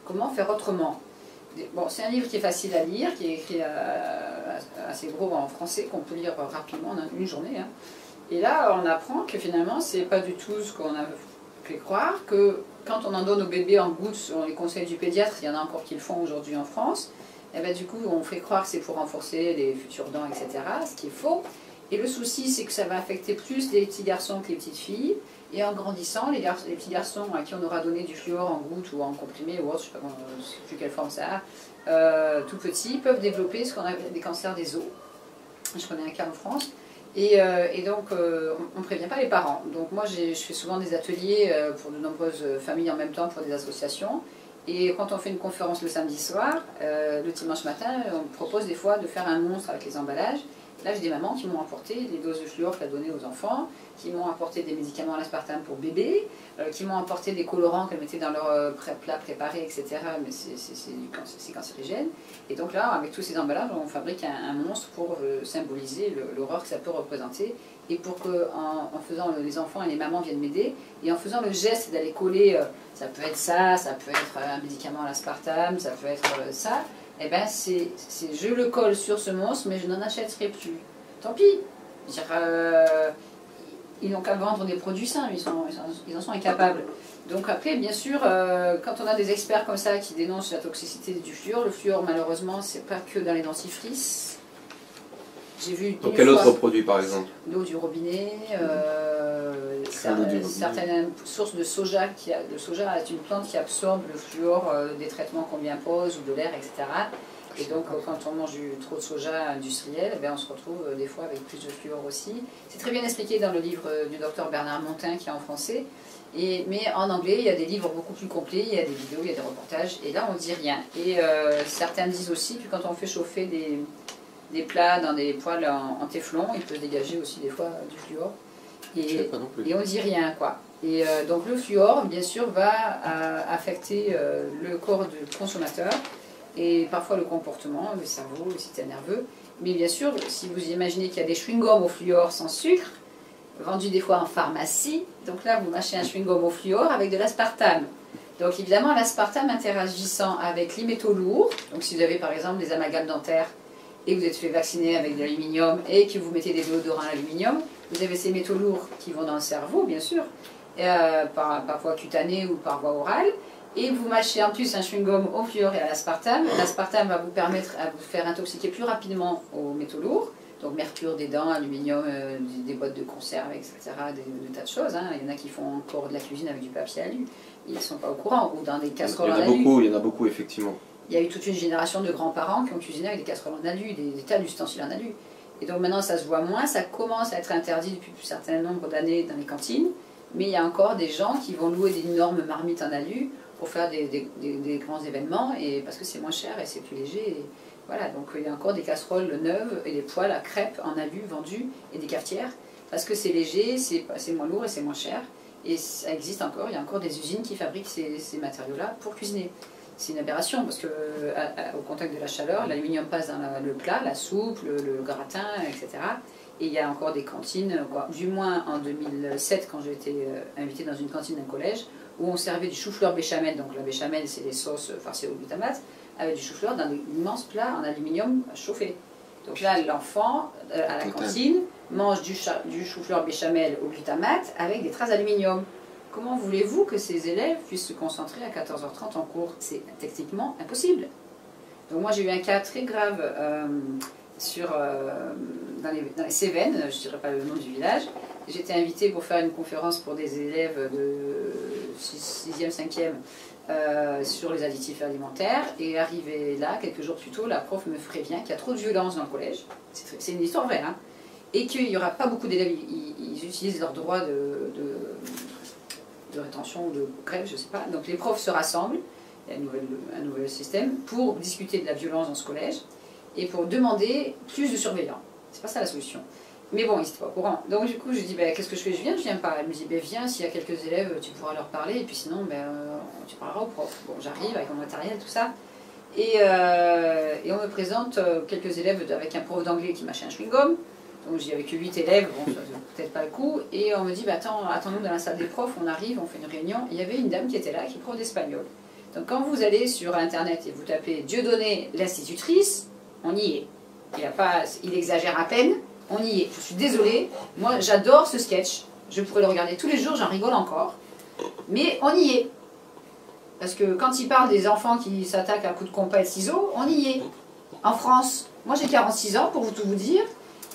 [SPEAKER 3] Comment faire autrement? Bon, c'est un livre qui est facile à lire, qui est écrit assez gros en français, qu'on peut lire rapidement en une journée. Hein. Et là, on apprend que finalement, c'est pas du tout ce qu'on a fait croire, que quand on en donne au bébé en gouttes, selon les conseils du pédiatre, il y en a encore qui le font aujourd'hui en France, et ben, du coup, on fait croire que c'est pour renforcer les futures dents, etc., ce qui est faux. Et le souci, c'est que ça va affecter plus les petits garçons que les petites filles. Et en grandissant, les petits garçons à qui on aura donné du fluor en gouttes ou en comprimé ou autre, je ne sais plus quelle forme ça a, tout petits, peuvent développer ce qu'on appelle des cancers des os. Je connais un cas en France. Et donc, on ne prévient pas les parents. Donc moi, je fais souvent des ateliers pour de nombreuses familles en même temps, pour des associations. Et quand on fait une conférence le samedi soir, le dimanche matin, on propose des fois de faire un monstre avec les emballages. Là, j'ai des mamans qui m'ont apporté des doses de fluor qu'elles donnaient aux enfants, qui m'ont apporté des médicaments à l'aspartame pour bébé, qui m'ont apporté des colorants qu'elles mettaient dans leurs plats préparés, etc. Mais c'est cancérigène. Et donc là, avec tous ces emballages, on fabrique un monstre pour symboliser l'horreur que ça peut représenter. Et pour que, en faisant, les enfants et les mamans viennent m'aider, et en faisant le geste d'aller coller, ça peut être ça peut être un médicament à l'aspartame, ça peut être ça. Eh ben je le colle sur ce monstre, mais je n'en achèterai plus. Tant pis. Ils n'ont qu'à vendre des produits sains, ils en sont incapables. Donc après, bien sûr, quand on a des experts comme ça qui dénoncent la toxicité du fluor, le fluor, malheureusement, c'est pas que dans les dentifrices. J'ai vu
[SPEAKER 2] donc quel autre produit, par exemple?
[SPEAKER 3] L'eau du robinet, certaines sources de soja. Le soja est une plante qui absorbe le fluor des traitements qu'on lui impose ou de l'air, etc. Et donc quand on mange trop de soja industriel, on se retrouve des fois avec plus de fluor aussi. C'est très bien expliqué dans le livre du docteur Bernard Montin qui est en français. Mais en anglais, il y a des livres beaucoup plus complets, il y a des vidéos, il y a des reportages, et là on ne dit rien. Et certains disent aussi que quand on fait chauffer des plats dans des poêles en téflon, il peut se dégager aussi des fois du fluor. Et on ne dit rien, quoi. Et donc le fluor, bien sûr, va affecter le corps du consommateur et parfois le comportement, le cerveau, le système nerveux. Mais bien sûr, si vous imaginez qu'il y a des chewing-gums au fluor sans sucre, vendus des fois en pharmacie, donc là vous mâchez un chewing-gum au fluor avec de l'aspartame. Donc évidemment, l'aspartame interagissant avec les métaux lourds, donc si vous avez par exemple des amalgames dentaires, et vous êtes fait vacciner avec de l'aluminium et que vous mettez des déodorants à l'aluminium, vous avez ces métaux lourds qui vont dans le cerveau, bien sûr, par voie cutanée ou par voie orale, et vous mâchez en plus un chewing-gum au fluor et à l'aspartame. L'aspartame va vous permettre à vous faire intoxiquer plus rapidement aux métaux lourds, donc mercure des dents, aluminium, des boîtes de conserve, etc., des tas de choses. Hein. Il y en a qui font encore de la cuisine avec du papier alu, ils ne sont pas au courant, ou dans des casseroles en alu.
[SPEAKER 2] Il y en a beaucoup, effectivement.
[SPEAKER 3] Il y a eu toute une génération de grands-parents qui ont cuisiné avec des casseroles en alu, des tas d'ustensiles en alu. Et donc maintenant ça se voit moins, ça commence à être interdit depuis un certain nombre d'années dans les cantines, mais il y a encore des gens qui vont louer d'énormes marmites en alu pour faire des grands événements, et parce que c'est moins cher et c'est plus léger. Et voilà, donc il y a encore des casseroles neuves et des poêles à crêpes en alu vendus et des cafetières, parce que c'est léger, c'est moins lourd et c'est moins cher. Et ça existe encore, il y a encore des usines qui fabriquent ces matériaux-là pour cuisiner. C'est une aberration parce que au contact de la chaleur, l'aluminium passe dans le plat, la soupe, le gratin, etc. Et il y a encore des cantines, du moins en 2007 quand j'ai été invitée dans une cantine d'un collège, où on servait du chou-fleur béchamel. Donc la béchamel, c'est des sauces farcies au glutamate, avec du chou-fleur dans d'immenses plats en aluminium chauffé. Donc là, l'enfant, à la cantine, mangent du chou-fleur béchamel au glutamate avec des traces d'aluminium. Comment voulez-vous que ces élèves puissent se concentrer à 14h30 en cours? C'est techniquement impossible. Donc moi j'ai eu un cas très grave dans les Cévennes, je ne dirais pas le nom du village. J'étais invitée pour faire une conférence pour des élèves de 6e, 5e sur les additifs alimentaires. Et arrivé là, quelques jours plus tôt, la prof me prévient qu'il y a trop de violence dans le collège. C'est une histoire vraie, hein. Et qu'il n'y aura pas beaucoup d'élèves, ils utilisent leur droit de rétention ou de grève, je ne sais pas. Donc les profs se rassemblent, il y a un nouvel système, pour discuter de la violence dans ce collège et pour demander plus de surveillants. C'est pas ça la solution. Mais bon, ils n'étaient pas au courant. Donc du coup, je dis, qu'est-ce que je fais? Je viens pas. Elle me dit, viens, s'il y a quelques élèves, tu pourras leur parler, et puis sinon, tu parleras au prof. Bon, j'arrive avec mon matériel, tout ça. Et on me présente quelques élèves avec un prof d'anglais qui mâchait un chewing-gum. Donc j'y avais que 8 élèves, bon, ça ne peut-être pas le coup. Et on me dit, attends-nous dans la salle des profs, on arrive, on fait une réunion. Il y avait une dame qui était là, qui est prof d'espagnol. Donc quand vous allez sur Internet et vous tapez Dieudonné l'institutrice, on y est. Il exagère à peine, on y est. Je suis désolée, moi j'adore ce sketch. Je pourrais le regarder tous les jours, j'en rigole encore. Mais on y est. Parce que quand il parle des enfants qui s'attaquent à coups de compas et de ciseaux, on y est. En France, moi j'ai 46 ans pour tout vous dire.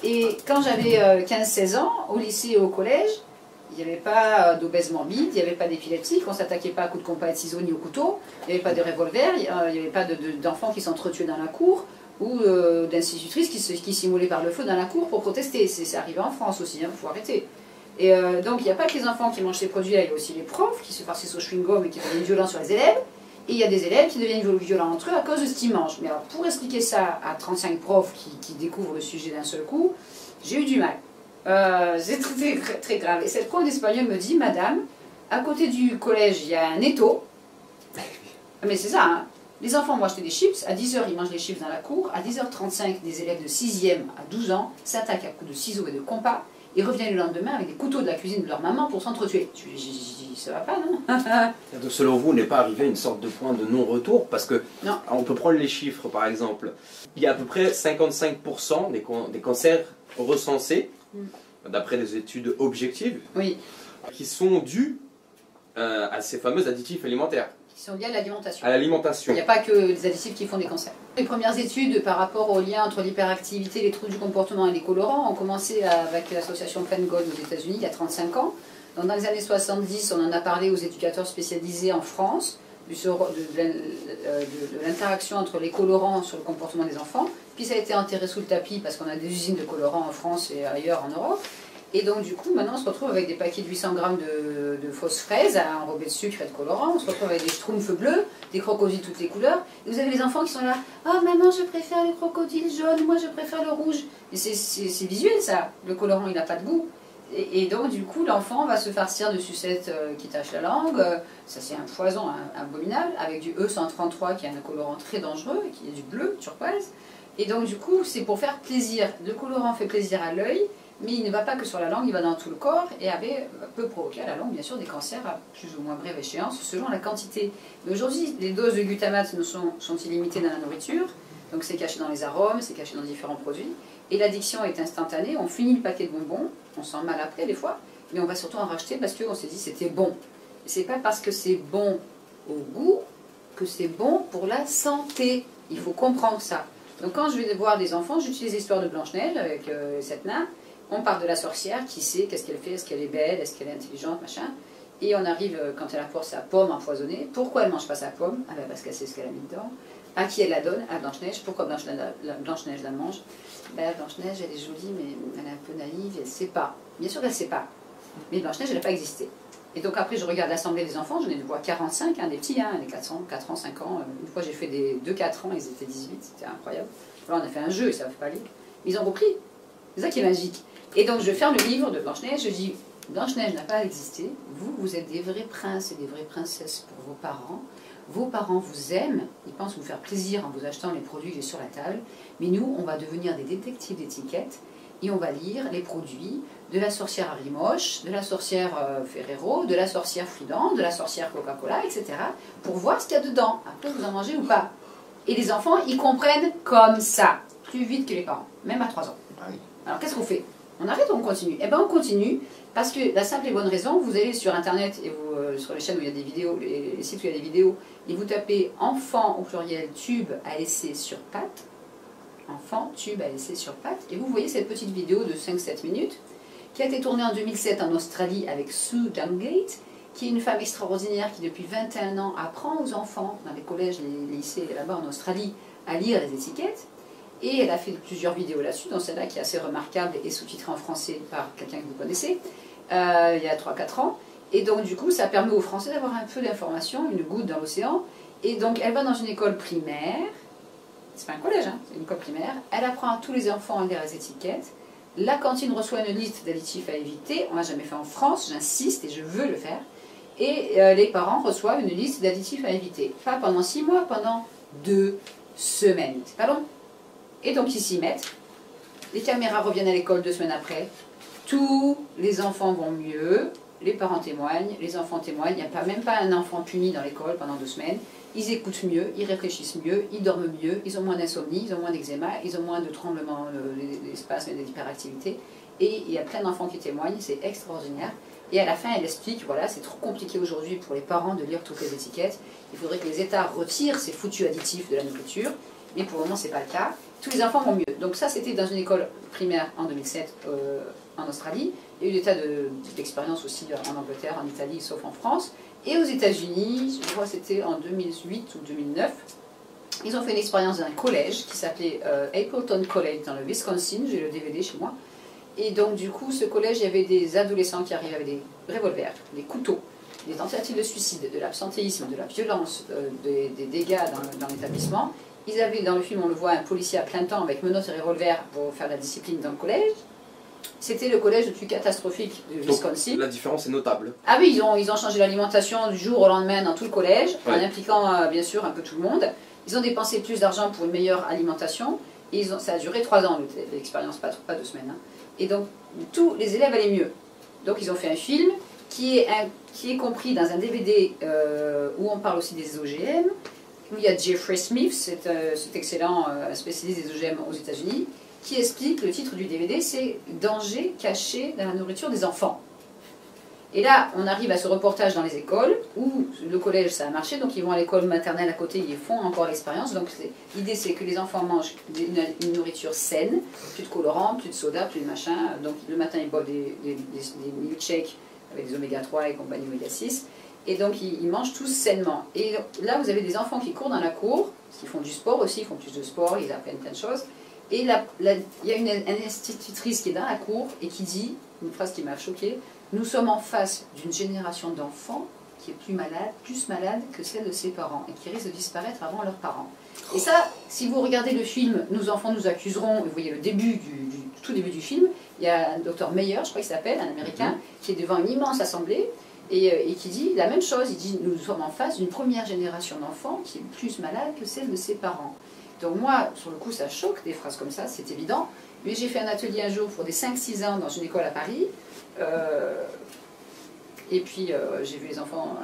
[SPEAKER 3] Et quand j'avais 15-16 ans, au lycée et au collège, il n'y avait pas d'obèse morbide, il n'y avait pas d'épileptique, on ne s'attaquait pas à coups de compas et de ciseaux ni au couteau, il n'y avait pas de revolver, il n'y avait pas d'enfants qui s'entretuaient dans la cour, ou d'institutrices qui simulaient par le feu dans la cour pour protester. C'est arrivé en France aussi, il faut arrêter. Et donc il n'y a pas que les enfants qui mangent ces produits-là, il y a aussi les profs qui se farcissent au chewing-gum et qui deviennent violents sur les élèves. Et il y a des élèves qui deviennent violents entre eux à cause de ce qu'ils mangent. Mais alors, pour expliquer ça à 35 profs qui découvrent le sujet d'un seul coup, j'ai eu du mal. C'est très, très grave. Et cette prof d'espagnol me dit, madame, à côté du collège, il y a un étau. Mais c'est ça, hein. Les enfants vont acheter des chips. À 10h, ils mangent les chips dans la cour. À 10h35, des élèves de 6e à 12 ans s'attaquent à coups de ciseaux et de compas et reviennent le lendemain avec des couteaux de la cuisine de leur maman pour s'entretuer. Je dis, ça va pas, non?
[SPEAKER 2] Donc, selon vous, n'est pas arrivé une sorte de point de non-retour? Parce que, on peut prendre les chiffres par exemple. Il y a à peu près 55% des cancers recensés, d'après des études objectives, qui sont dus à ces fameux additifs alimentaires.
[SPEAKER 3] Qui sont liés à l'alimentation.
[SPEAKER 2] À l'alimentation.
[SPEAKER 3] Il n'y a pas que des additifs qui font des cancers. Les premières études par rapport au lien entre l'hyperactivité, les troubles du comportement et les colorants ont commencé avec l'association PenGold aux États-Unis il y a 35 ans. Donc, dans les années 70, on en a parlé aux éducateurs spécialisés en France, de l'interaction entre les colorants sur le comportement des enfants. Puis ça a été enterré sous le tapis parce qu'on a des usines de colorants en France et ailleurs en Europe. Et donc du coup, maintenant on se retrouve avec des paquets de 800 grammes de fausses fraises enrobées de sucre et de colorants. On se retrouve avec des schtroumpfs bleus, des crocodiles toutes les couleurs. Et vous avez les enfants qui sont là, « Oh maman, je préfère les crocodiles jaunes, moi je préfère le rouge. » Et c'est visuel ça, le colorant il n'a pas de goût. Et donc du coup, l'enfant va se farcir de sucettes qui tachent la langue. Ça c'est un poison abominable, avec du E133 qui est un colorant très dangereux, qui est du bleu, turquoise. Et donc du coup, c'est pour faire plaisir. Le colorant fait plaisir à l'œil, mais il ne va pas que sur la langue, il va dans tout le corps et peut provoquer à la longue, bien sûr, des cancers à plus ou moins brève échéance, selon la quantité. Mais aujourd'hui, les doses de glutamate sont illimitées dans la nourriture, donc c'est caché dans les arômes, c'est caché dans différents produits, et l'addiction est instantanée, on finit le paquet de bonbons, on sent mal après des fois, mais on va surtout en racheter parce qu'on s'est dit c'était bon. C'est pas parce que c'est bon au goût que c'est bon pour la santé, il faut comprendre ça. Donc quand je vais voir des enfants, j'utilise l'histoire de Blanche-Neige avec cette nain. On parle de la sorcière, qui sait, qu'est-ce qu'elle fait, est-ce qu'elle est belle, est-ce qu'elle est intelligente, machin. Et on arrive, quand elle apporte sa pomme empoisonnée, pourquoi elle ne mange pas sa pomme? Ah ben parce qu'elle sait ce qu'elle a mis dedans. À qui elle la donne? À Blanche-Neige. Pourquoi Blanche-Neige la mange? Ben, Blanche-Neige, elle est jolie, mais elle est un peu naïve, elle ne sait pas. Bien sûr qu'elle ne sait pas. Mais Blanche-Neige, elle n'a pas existé. Et donc après, je regarde l'assemblée des enfants, j'en ai de voir 45, des petits, des 4 ans, 5 ans. Une fois, j'ai fait des 2-4 ans, ils étaient 18, c'était incroyable. Alors on a fait un jeu, et ça ne fait pas lire. Mais ils ont compris. C'est ça qui est magique. Et donc je ferme le livre de Blanche-Neige, je dis, Blanche-Neige n'a pas existé, vous êtes des vrais princes et des vraies princesses pour vos parents vous aiment, ils pensent vous faire plaisir en vous achetant les produits que j'ai sur la table, mais nous, on va devenir des détectives d'étiquettes, et on va lire les produits de la sorcière Harry-Moche, de la sorcière Ferrero, de la sorcière Fridan, de la sorcière Coca-Cola, etc., pour voir ce qu'il y a dedans, après vous en mangez ou pas. Et les enfants, ils comprennent comme ça, plus vite que les parents, même à 3 ans. Alors qu'est-ce qu'on fait? On arrête ou on continue? Eh bien, on continue, parce que la simple et bonne raison, vous allez sur Internet, et vous, sur les chaînes où il y a des vidéos, les sites où il y a des vidéos, et vous tapez enfant au pluriel tube à essai sur pattes, enfant tube à essai sur pattes, et vous voyez cette petite vidéo de 5-7 minutes, qui a été tournée en 2007 en Australie avec Sue Dungate, qui est une femme extraordinaire qui depuis 21 ans apprend aux enfants, dans les collèges, les lycées là-bas en Australie, à lire les étiquettes. Et elle a fait plusieurs vidéos là-dessus, dont celle-là qui est assez remarquable et sous-titrée en français par quelqu'un que vous connaissez, il y a 3-4 ans. Et donc du coup, ça permet aux Français d'avoir un peu d'informations, une goutte dans l'océan. Et donc elle va dans une école primaire, c'est pas un collège, hein, c'est une école primaire, elle apprend à tous les enfants à lire les étiquettes. La cantine reçoit une liste d'additifs à éviter, on l'a jamais fait en France, j'insiste et je veux le faire. Et les parents reçoivent une liste d'additifs à éviter. Pas pendant 6 mois, pendant 2 semaines. C'est pas long. Et donc ils s'y mettent. Les caméras reviennent à l'école 2 semaines après. Tous les enfants vont mieux. Les parents témoignent, les enfants témoignent. Il n'y a même pas un enfant puni dans l'école pendant 2 semaines. Ils écoutent mieux, ils réfléchissent mieux, ils dorment mieux, ils ont moins d'insomnie, ils ont moins d'eczéma, ils ont moins de tremblements d'espace et d'hyperactivité. Et il y a plein d'enfants qui témoignent, c'est extraordinaire. Et à la fin, elle explique, voilà, c'est trop compliqué aujourd'hui pour les parents de lire toutes les étiquettes. Il faudrait que les États retirent ces foutus additifs de la nourriture. Mais pour le moment, ce n'est pas le cas. Tous les enfants vont mieux. Donc ça, c'était dans une école primaire en 2007 en Australie. Il y a eu des tas d'expériences aussi en Angleterre, en Italie, sauf en France. Et aux États-Unis, je crois que c'était en 2008 ou 2009, ils ont fait une expérience d'un collège qui s'appelait Appleton College dans le Wisconsin. J'ai le DVD chez moi. Et donc, du coup, ce collège, il y avait des adolescents qui arrivaient avec des revolvers, des couteaux, des tentatives de suicide, de l'absentéisme, de la violence, des dégâts dans l'établissement. Ils avaient, dans le film, on le voit, un policier à plein temps avec menottes et revolver pour faire la discipline dans le collège. C'était le collège le plus catastrophique du Wisconsin.
[SPEAKER 2] La différence est notable.
[SPEAKER 3] Ah oui, ils ont changé l'alimentation du jour au lendemain dans tout le collège, en impliquant bien sûr un peu tout le monde. Ils ont dépensé plus d'argent pour une meilleure alimentation. Et ça a duré 3 ans, l'expérience, pas 2 semaines. Hein. Et donc, tous les élèves allaient mieux. Donc, ils ont fait un film qui est compris dans un DVD où on parle aussi des OGM, où il y a Jeffrey Smith, cet excellent spécialiste des OGM aux États-Unis, qui explique, le titre du DVD, c'est « Danger caché dans la nourriture des enfants ». Et là, on arrive à ce reportage dans les écoles, où le collège, ça a marché, donc ils vont à l'école maternelle à côté, ils font encore l'expérience. Donc l'idée, c'est que les enfants mangent une nourriture saine, plus de colorants, plus de soda, plus de machin. Donc le matin, ils boivent des milkshakes avec des oméga 3 et compagnie oméga 6. Et donc ils mangent tous sainement. Et là, vous avez des enfants qui courent dans la cour, parce qu'ils font du sport aussi, ils font plus de sport, ils apprennent plein de choses. Et il y a une institutrice qui est dans la cour et qui dit, une phrase qui m'a choquée, « Nous sommes en face d'une génération d'enfants qui est plus malade que celle de ses parents et qui risque de disparaître avant leurs parents. » Et ça, si vous regardez le film « Nos enfants nous accuseront », vous voyez le début tout début du film, il y a un docteur Meyer, je crois qu'il s'appelle, un Américain, qui est devant une immense assemblée et qui dit la même chose. Il dit « Nous sommes en face d'une première génération d'enfants qui est plus malade que celle de ses parents. » Donc moi, sur le coup, ça choque, des phrases comme ça, c'est évident. Mais j'ai fait un atelier un jour pour des 5-6 ans dans une école à Paris. Et puis j'ai vu les enfants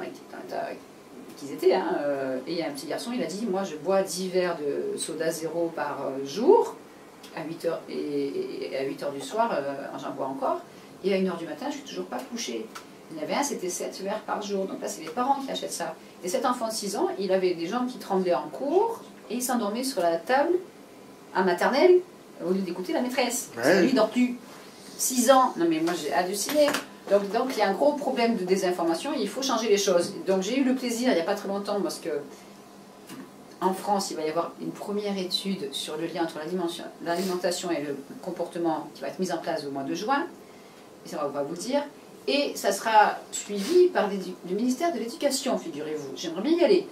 [SPEAKER 3] qu'ils étaient. Et il y a un petit garçon, il a dit, moi je bois 10 verres de soda zéro par jour, à 8h, et à 8h du soir, j'en bois encore. Et à 1h du matin, je ne suis toujours pas couché. Il y en avait un, c'était 7 verres par jour. Donc là, c'est les parents qui achètent ça. Et cet enfant de 6 ans, il avait des jambes qui tremblaient en cours. Et il s'endormait sur la table à maternelle au lieu d'écouter la maîtresse. Parce que lui, il dort plus. 6 ans. Non mais moi j'ai halluciné. Donc il y a un gros problème de désinformation et il faut changer les choses. Donc j'ai eu le plaisir, il n'y a pas très longtemps, parce que en France, il va y avoir une première étude sur le lien entre l'alimentation et le comportement qui va être mise en place au mois de juin. Et ça, on va vous le dire. Et ça sera suivi par le ministère de l'Éducation, figurez-vous. J'aimerais bien y aller.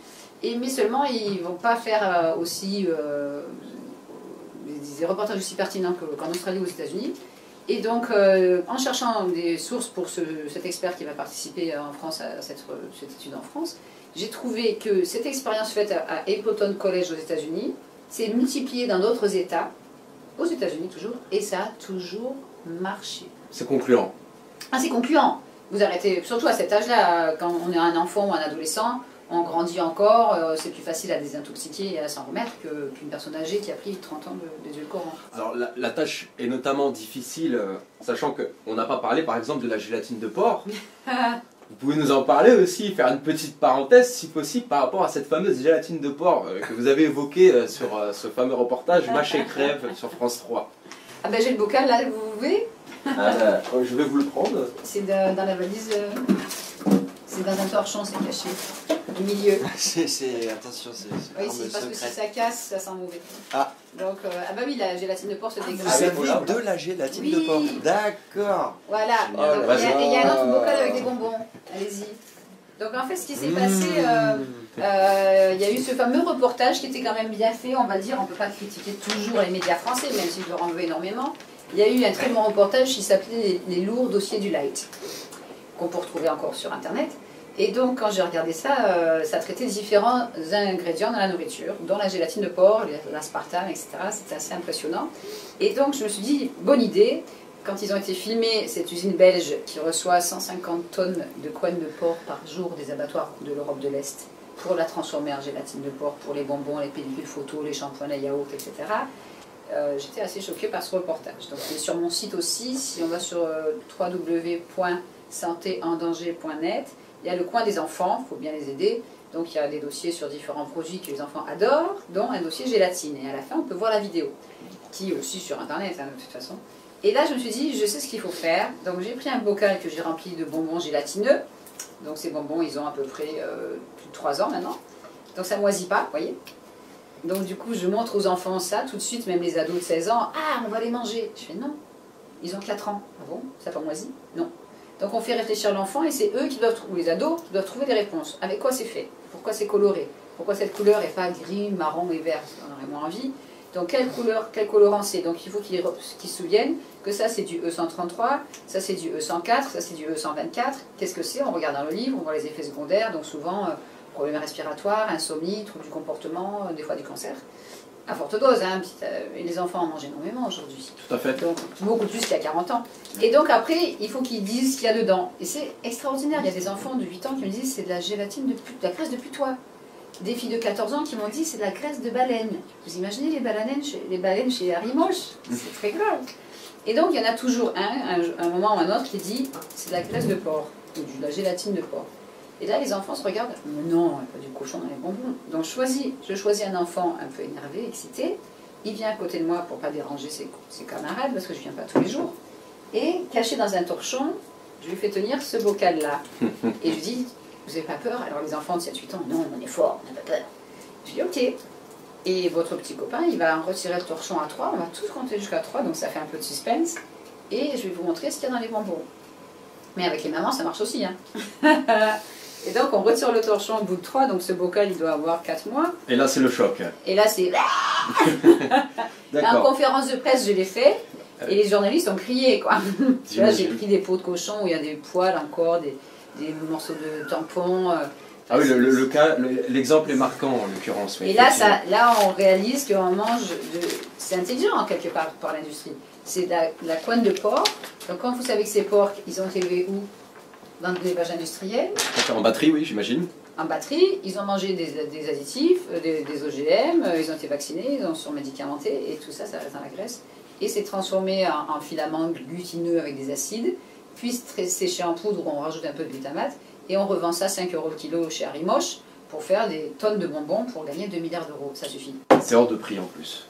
[SPEAKER 3] Mais seulement, ils ne vont pas faire aussi des reportages aussi pertinents qu'en Australie ou aux États-Unis. Et donc, en cherchant des sources pour cet expert qui va participer en France à cette étude en France, j'ai trouvé que cette expérience faite à Appleton College aux États-Unis s'est multipliée dans d'autres États, aux États-Unis toujours, et ça a toujours marché.
[SPEAKER 2] C'est concluant. Ah,
[SPEAKER 3] c'est concluant. Vous arrêtez, surtout à cet âge-là, quand on est un enfant ou un adolescent, on grandit encore, c'est plus facile à désintoxiquer et à s'en remettre qu'une personne âgée qui a pris 30 ans d'édulcorant.
[SPEAKER 2] Alors la tâche est notamment difficile, sachant qu'on n'a pas parlé par exemple de la gélatine de porc. Vous pouvez nous en parler aussi, faire une petite parenthèse si possible par rapport à cette fameuse gélatine de porc que vous avez évoquée sur ce fameux reportage Mâche et crève sur France 3.
[SPEAKER 3] Ah ben j'ai le bocal là, vous voulez?
[SPEAKER 2] Je vais vous le prendre.
[SPEAKER 3] C'est dans la valise, c'est dans un torchon, c'est caché, au milieu.
[SPEAKER 4] Attention, c'est
[SPEAKER 3] Oui, c'est parce que si ça casse, ça sent mauvais.
[SPEAKER 4] Ah.
[SPEAKER 3] Donc, ah bah oui, la gélatine de porc se dégrade.
[SPEAKER 4] Vous savez de la gélatine de porc. D'accord.
[SPEAKER 3] Voilà.
[SPEAKER 4] Génial.
[SPEAKER 3] Donc, il y a un autre bocal avec des bonbons. Allez-y. Donc en fait, ce qui s'est passé, il y a eu ce fameux reportage qui était quand même bien fait, on va dire. On ne peut pas critiquer toujours les médias français, même s'ils leur en veulent énormément. Il y a eu un très bon reportage qui s'appelait Les lourds dossiers du Light, qu'on peut retrouver encore sur Internet. Et donc, quand j'ai regardé ça, ça traitait différents ingrédients dans la nourriture, dont la gélatine de porc, l'aspartame, etc. C'était assez impressionnant. Et donc, je me suis dit, bonne idée, quand ils ont été filmés, cette usine belge qui reçoit 150 tonnes de couenne de porc par jour des abattoirs de l'Europe de l'Est, pour la transformer en gélatine de porc, pour les bonbons, les pellicules photos, les shampoings, les yaourts, etc. J'étais assez choquée par ce reportage. Donc, c'est sur mon site aussi, si on va sur www.santéendanger.net, il y a le coin des enfants, il faut bien les aider. Donc il y a des dossiers sur différents produits que les enfants adorent, dont un dossier gélatine. Et à la fin, on peut voir la vidéo, qui est aussi sur Internet, hein, de toute façon. Et là, je me suis dit, je sais ce qu'il faut faire. Donc j'ai pris un bocal que j'ai rempli de bonbons gélatineux. Donc ces bonbons, ils ont à peu près plus de 3 ans maintenant. Donc ça ne moisit pas, vous voyez. Donc du coup, je montre aux enfants ça, tout de suite, même les ados de 16 ans. Ah, on va les manger. Je fais non, ils ont 4 ans. Ah bon, ça n'a pas moisi? Non. Donc on fait réfléchir l'enfant et c'est eux qui doivent, ou les ados, qui doivent trouver des réponses. Avec quoi c'est fait? Pourquoi c'est coloré? Pourquoi cette couleur n'est pas gris, marron et vert? On aurait moins envie. Donc quelle couleur, quel colorant c'est? Donc il faut qu'ils se souviennent que ça c'est du E133, ça c'est du E104, ça c'est du E124. Qu'est-ce que c'est? On regarde dans le livre, on voit les effets secondaires, donc souvent problèmes respiratoires, insomnie, troubles du comportement, des fois du cancer. À forte dose, hein, et les enfants en mangent énormément aujourd'hui.
[SPEAKER 2] Tout à fait.
[SPEAKER 3] Donc, beaucoup plus qu'il y a 40 ans. Et donc après, il faut qu'ils disent ce qu'il y a dedans. Et c'est extraordinaire. Il y a des enfants de 8 ans qui me disent c'est de la gélatine, de la graisse de putois. Des filles de 14 ans qui m'ont dit c'est de la graisse de baleine. Vous imaginez les baleines chez Harry Moche? C'est très grave. Et donc il y en a toujours un moment ou un autre qui dit c'est de la graisse de porc, ou de la gélatine de porc. Et là, les enfants se regardent, non, pas du cochon dans les bonbons. Donc je choisis un enfant un peu énervé, excité. Il vient à côté de moi pour ne pas déranger ses camarades, parce que je ne viens pas tous les jours. Et caché dans un torchon, je lui fais tenir ce bocal-là. Et je lui dis, vous n'avez pas peur? Alors les enfants de 7-8 ans, non, on est fort, on n'a pas peur. Je lui dis, ok. Et votre petit copain, il va en retirer le torchon à 3, on va tous compter jusqu'à 3, donc ça fait un peu de suspense. Et je vais vous montrer ce qu'il y a dans les bonbons. Mais avec les mamans, ça marche aussi, hein. Et donc on retire le torchon au bout de 3, donc ce bocal il doit avoir 4 mois.
[SPEAKER 2] Et là c'est le choc.
[SPEAKER 3] Et là c'est... En conférence de presse je l'ai fait, et les journalistes ont crié quoi. Tu vois, j'ai pris des peaux de cochon où il y a des poils encore, des morceaux de tampons.
[SPEAKER 2] Ah oui, l'exemple est marquant en l'occurrence. Oui,
[SPEAKER 3] et là, là on réalise qu'on mange c'est intelligent quelque part par l'industrie. C'est de la couenne de porc. Donc quand vous savez que ces porcs, ils ont été élevés où? Dans des élevages industriels.
[SPEAKER 2] En batterie, oui, j'imagine.
[SPEAKER 3] En batterie, ils ont mangé des additifs, des OGM, ils ont été vaccinés, ils ont sont médicamentés, et tout ça, ça reste dans la graisse. Et c'est transformé en filaments glutineux avec des acides, puis séché en poudre où on rajoute un peu de glutamate, et on revend ça 5 € le kilo chez Harry Moche pour faire des tonnes de bonbons pour gagner 2 milliards d'euros. Ça suffit.
[SPEAKER 2] C'est hors de prix en plus.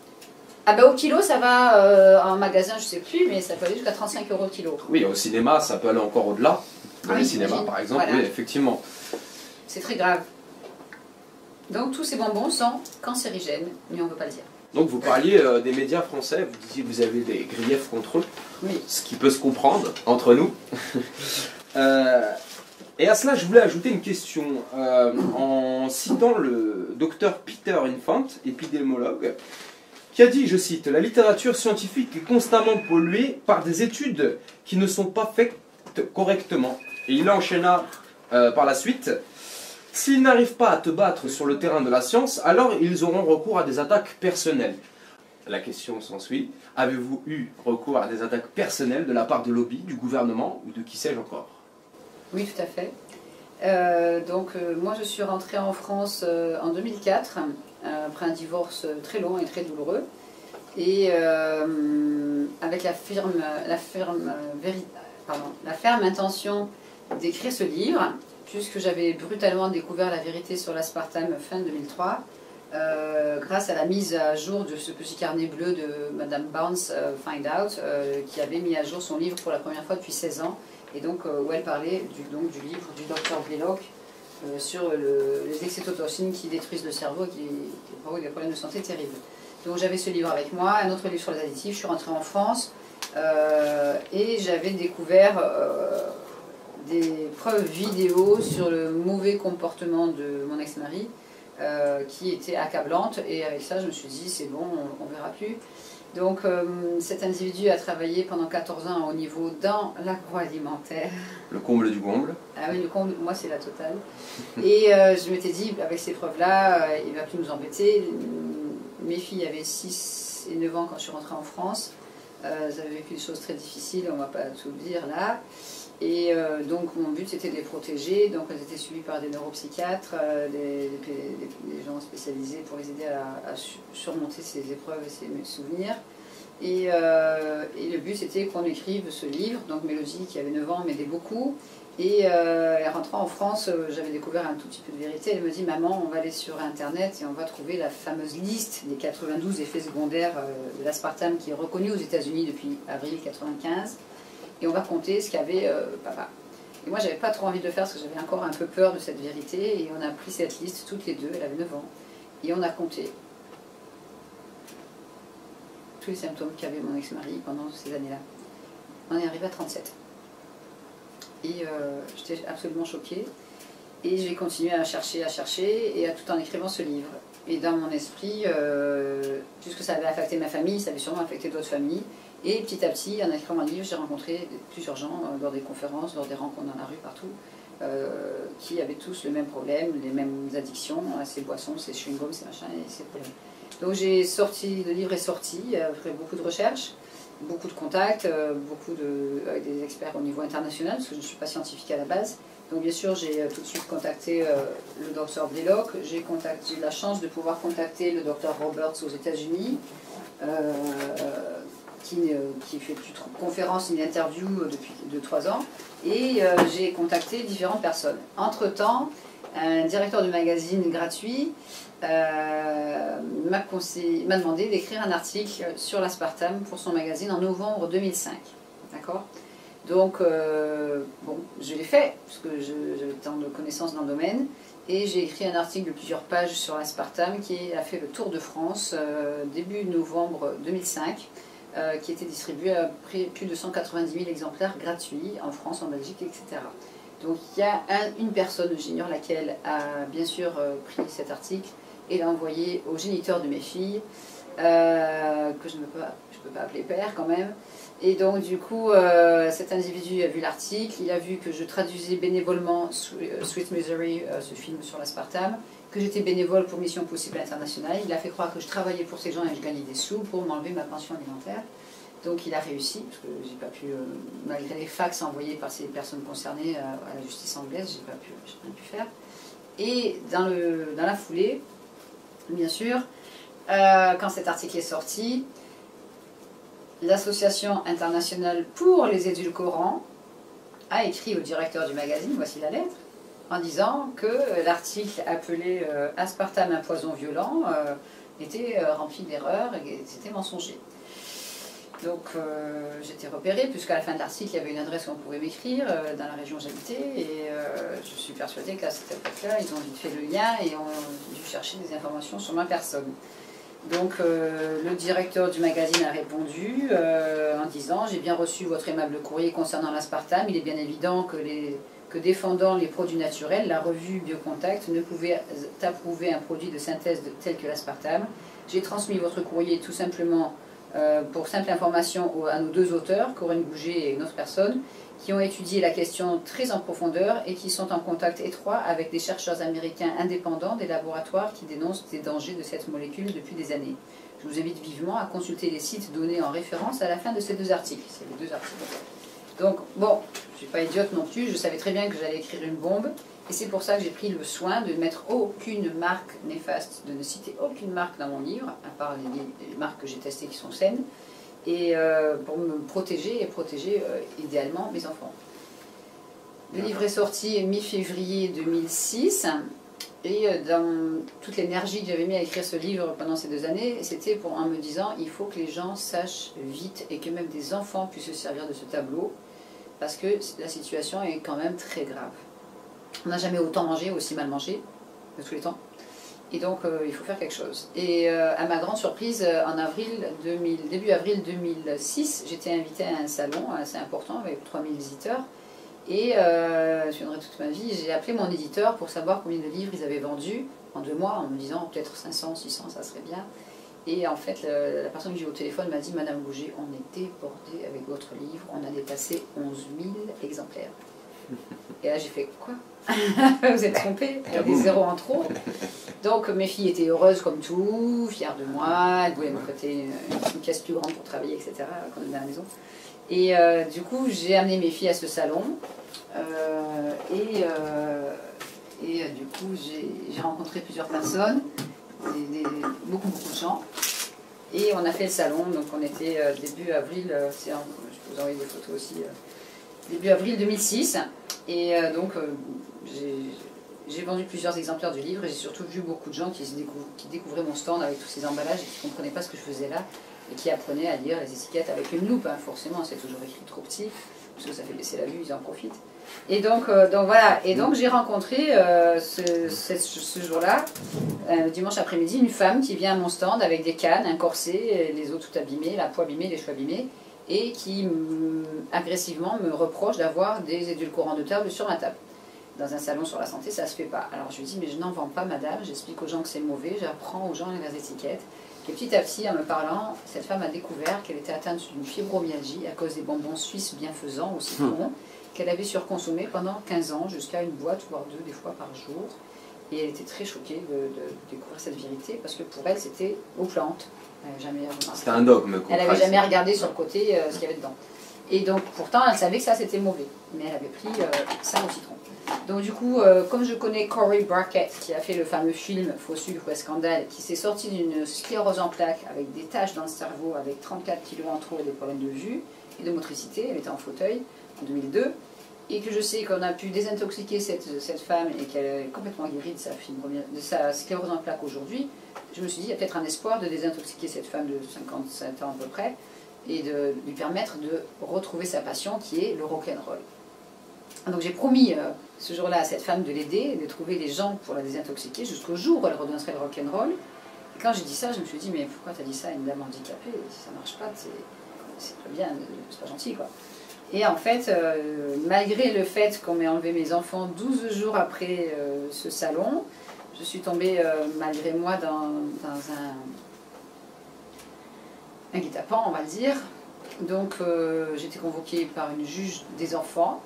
[SPEAKER 3] Ah ben au kilo, ça va, en magasin, je sais plus, mais ça peut aller jusqu'à 35 € le kilo.
[SPEAKER 2] Oui, au cinéma, ça peut aller encore au-delà. Dans les cinémas, par exemple,
[SPEAKER 3] voilà.
[SPEAKER 2] Oui, effectivement.
[SPEAKER 3] C'est très grave. Donc tous ces bonbons sont cancérigènes, mais on ne peut pas le dire.
[SPEAKER 2] Donc vous parliez des médias français, vous disiez que vous avez des griefs contre eux,
[SPEAKER 3] oui.
[SPEAKER 2] Ce qui peut se comprendre entre nous. Et à cela, je voulais ajouter une question. En citant le docteur Peter Infant, épidémiologue, qui a dit, je cite, « La littérature scientifique est constamment polluée par des études qui ne sont pas faites correctement. » Et il enchaîna par la suite. S'ils n'arrivent pas à te battre sur le terrain de la science, alors ils auront recours à des attaques personnelles. La question s'ensuit, avez-vous eu recours à des attaques personnelles de la part de lobby, du gouvernement ou de qui sais-je encore?
[SPEAKER 3] Oui, tout à fait. Moi je suis rentrée en France en 2004, après un divorce très long et très douloureux. Et avec la ferme intention d'écrire ce livre, puisque j'avais brutalement découvert la vérité sur l'aspartame fin 2003, grâce à la mise à jour de ce petit carnet bleu de Madame Bounce Find Out, qui avait mis à jour son livre pour la première fois depuis 16 ans, et donc où elle parlait du livre du docteur Blaylock sur les excitotoxines qui détruisent le cerveau et qui provoquent des problèmes de santé terribles. Donc j'avais ce livre avec moi, un autre livre sur les additifs. Je suis rentrée en France et j'avais découvert des preuves vidéo sur le mauvais comportement de mon ex-mari qui était accablante, et avec ça je me suis dit c'est bon, on ne verra plus. Donc cet individu a travaillé pendant 14 ans à haut niveau dans l'agroalimentaire.
[SPEAKER 2] Le comble du comble.
[SPEAKER 3] Ah oui, le comble, moi c'est la totale. Et je m'étais dit, avec ces preuves-là, il ne va plus nous embêter. Mes filles avaient 6 et 9 ans quand je suis rentrée en France. Elles avaient vécu des choses très difficiles, on ne va pas tout dire là. Et donc mon but c'était de les protéger. Donc elles étaient suivies par des neuropsychiatres, des gens spécialisés pour les aider à surmonter ces épreuves et ces souvenirs. Et le but c'était qu'on écrive ce livre. Donc Mélodie, qui avait 9 ans, m'aidait beaucoup. Et rentrant en France, j'avais découvert un tout petit peu de vérité. Elle me dit, maman, on va aller sur Internet et on va trouver la fameuse liste des 92 effets secondaires de l'aspartame qui est reconnue aux États-Unis depuis avril 1995. Et on va compter ce qu'avait papa. Et moi, j'avais pas trop envie de le faire parce que j'avais encore un peu peur de cette vérité. Et on a pris cette liste toutes les deux, elle avait 9 ans. Et on a compté tous les symptômes qu'avait mon ex-mari pendant ces années-là. On est arrivé à 37. Et j'étais absolument choquée. Et j'ai continué à chercher, et tout en écrivant ce livre. Et dans mon esprit, puisque ça avait affecté ma famille, ça avait sûrement affecté d'autres familles. Et petit à petit, en écrivant un livre, j'ai rencontré plusieurs gens lors des conférences, lors des rencontres dans la rue, partout, qui avaient tous le même problème, les mêmes addictions à ces boissons, ces chewing-gums, ces machins et ces problèmes. Donc le livre est sorti après beaucoup de recherches, beaucoup de contacts, avec des experts au niveau international, parce que je ne suis pas scientifique à la base. Donc bien sûr, j'ai tout de suite contacté le docteur Blaylock. J'ai eu la chance de pouvoir contacter le docteur Roberts aux États-Unis, qui fait plus de conférences ni d'interviews depuis 2-3 ans. Et j'ai contacté différentes personnes. Entre-temps, un directeur de magazine gratuit m'a demandé d'écrire un article sur l'aspartame pour son magazine en novembre 2005. D'accord ? Donc, bon, je l'ai fait, parce que j'avais tant de connaissances dans le domaine, et j'ai écrit un article de plusieurs pages sur l'aspartame qui a fait le tour de France début novembre 2005, qui était distribué à plus de 190 000 exemplaires gratuits en France, en Belgique, etc. Donc il y a une personne, j'ignore laquelle, a bien sûr pris cet article et l'a envoyé au géniteur de mes filles, que je ne peux pas appeler père quand même. Et donc du coup, cet individu a vu l'article, il a vu que je traduisais bénévolement Sweet Misery, ce film sur l'aspartame, que j'étais bénévole pour Mission Possible Internationale. Il a fait croire que je travaillais pour ces gens et que je gagnais des sous pour m'enlever ma pension alimentaire. Donc il a réussi, parce que j'ai pas pu, malgré les fax envoyés par ces personnes concernées à la justice anglaise, j'ai rien pu faire. Et dans la foulée, bien sûr, quand cet article est sorti, l'Association internationale pour les édulcorants a écrit au directeur du magazine, voici la lettre, en disant que l'article appelé Aspartame, un poison violent était rempli d'erreurs et c'était mensonger. Donc j'étais repérée, puisqu'à la fin de l'article, il y avait une adresse où on pouvait m'écrire dans la région où j'habitais, et je suis persuadée qu'à cette époque-là, ils ont vite fait le lien et ont dû chercher des informations sur ma personne. Donc le directeur du magazine a répondu en disant « J'ai bien reçu votre aimable courrier concernant l'aspartame. Il est bien évident que défendant les produits naturels, la revue Biocontact ne pouvait approuver un produit de synthèse tel que l'aspartame. J'ai transmis votre courrier tout simplement pour simple information à nos deux auteurs, Corinne Gouget et une autre personne, qui ont étudié la question très en profondeur et qui sont en contact étroit avec des chercheurs américains indépendants des laboratoires qui dénoncent des dangers de cette molécule depuis des années. Je vous invite vivement à consulter les sites donnés en référence à la fin de ces deux articles. » C'est les deux articles. Donc, bon, je ne suis pas idiote non plus, je savais très bien que j'allais écrire une bombe, Et c'est pour ça que j'ai pris le soin de mettre aucune marque néfaste, de ne citer aucune marque dans mon livre, à part les marques que j'ai testées qui sont saines, et pour me protéger et protéger idéalement mes enfants. Le livre est sorti mi-février 2006, et dans toute l'énergie que j'avais mis à écrire ce livre pendant ces 2 années, c'était en me disant il faut que les gens sachent vite et que même des enfants puissent se servir de ce tableau, parce que la situation est quand même très grave. On n'a jamais autant mangé, aussi mal mangé, de tous les temps. Et donc, il faut faire quelque chose. Et à ma grande surprise, début avril 2006, j'étais invitée à un salon assez important avec 3000 visiteurs. Et je viendrai toute ma vie, j'ai appelé mon éditeur pour savoir combien de livres ils avaient vendus en 2 mois, en me disant peut-être 500, 600, ça serait bien. Et en fait, la personne que j'ai eu au téléphone m'a dit « Madame Gouget, on est débordé avec votre livre, on a dépassé 11 000 exemplaires. » Et là, j'ai fait « Quoi ? Vous êtes trompée, il y a des zéros en trop. » Donc mes filles étaient heureuses comme tout, fières de moi, elles voulaient me prêter une pièce plus grande pour travailler, etc. quand on était à la maison. Et du coup, j'ai amené mes filles à ce salon. Du coup, j'ai rencontré plusieurs personnes, beaucoup de gens. Et on a fait le salon, donc on était début avril, je peux vous envoyer des photos aussi, début avril 2006. Et donc, j'ai vendu plusieurs exemplaires du livre et j'ai surtout vu beaucoup de gens qui découvraient mon stand avec tous ces emballages et qui ne comprenaient pas ce que je faisais là et qui apprenaient à lire les étiquettes avec une loupe, hein, forcément, c'est toujours écrit trop petit, parce que ça fait baisser la vue, ils en profitent. Et donc voilà, et donc j'ai rencontré ce jour-là, dimanche après-midi, une femme qui vient à mon stand avec des cannes, un corset, les os tout abîmés, la peau abîmée, les cheveux abîmés, et qui agressivement me reproche d'avoir des édulcorants de table sur ma table. Dans un salon sur la santé, ça ne se fait pas. Alors je lui dis, mais je n'en vends pas, madame, j'explique aux gens que c'est mauvais, j'apprends aux gens les étiquettes. Et petit à petit, en me parlant, cette femme a découvert qu'elle était atteinte d'une fibromyalgie à cause des bonbons suisses bienfaisants au citron, qu'elle avait surconsommé pendant 15 ans, jusqu'à une boîte, voire 2, des fois par jour. Et elle était très choquée de découvrir cette vérité, parce que pour elle, c'était aux plantes.
[SPEAKER 2] C'était un dogme.
[SPEAKER 3] Elle n'avait jamais regardé sur le côté ce qu'il y avait dedans. Et donc, pourtant, elle savait que ça, c'était mauvais. Mais elle avait pris ça au citron. Donc du coup, comme je connais Corey Brackett, qui a fait le fameux film Faux sucre ou Scandale, qui s'est sorti d'une sclérose en plaques avec des taches dans le cerveau, avec 34 kilos en trop et des problèmes de vue et de motricité, elle était en fauteuil en 2002, et que je sais qu'on a pu désintoxiquer cette femme et qu'elle est complètement guérie de sa sclérose en plaques aujourd'hui, je me suis dit, il y a peut-être un espoir de désintoxiquer cette femme de 57 ans à peu près, et de lui permettre de retrouver sa passion qui est le rock'n'roll. Donc j'ai promis ce jour-là à cette femme de l'aider, de trouver des gens pour la désintoxiquer jusqu'au jour où elle redonnerait le rock'n'roll. Et quand j'ai dit ça, je me suis dit, mais pourquoi t'as dit ça à une dame handicapée? Si ça marche pas, c'est pas bien, c'est pas gentil quoi. Et en fait, malgré le fait qu'on m'ait enlevé mes enfants 12 jours après ce salon, je suis tombée malgré moi dans un guet-apens, on va le dire. Donc j'ai été convoquée par une juge des enfants.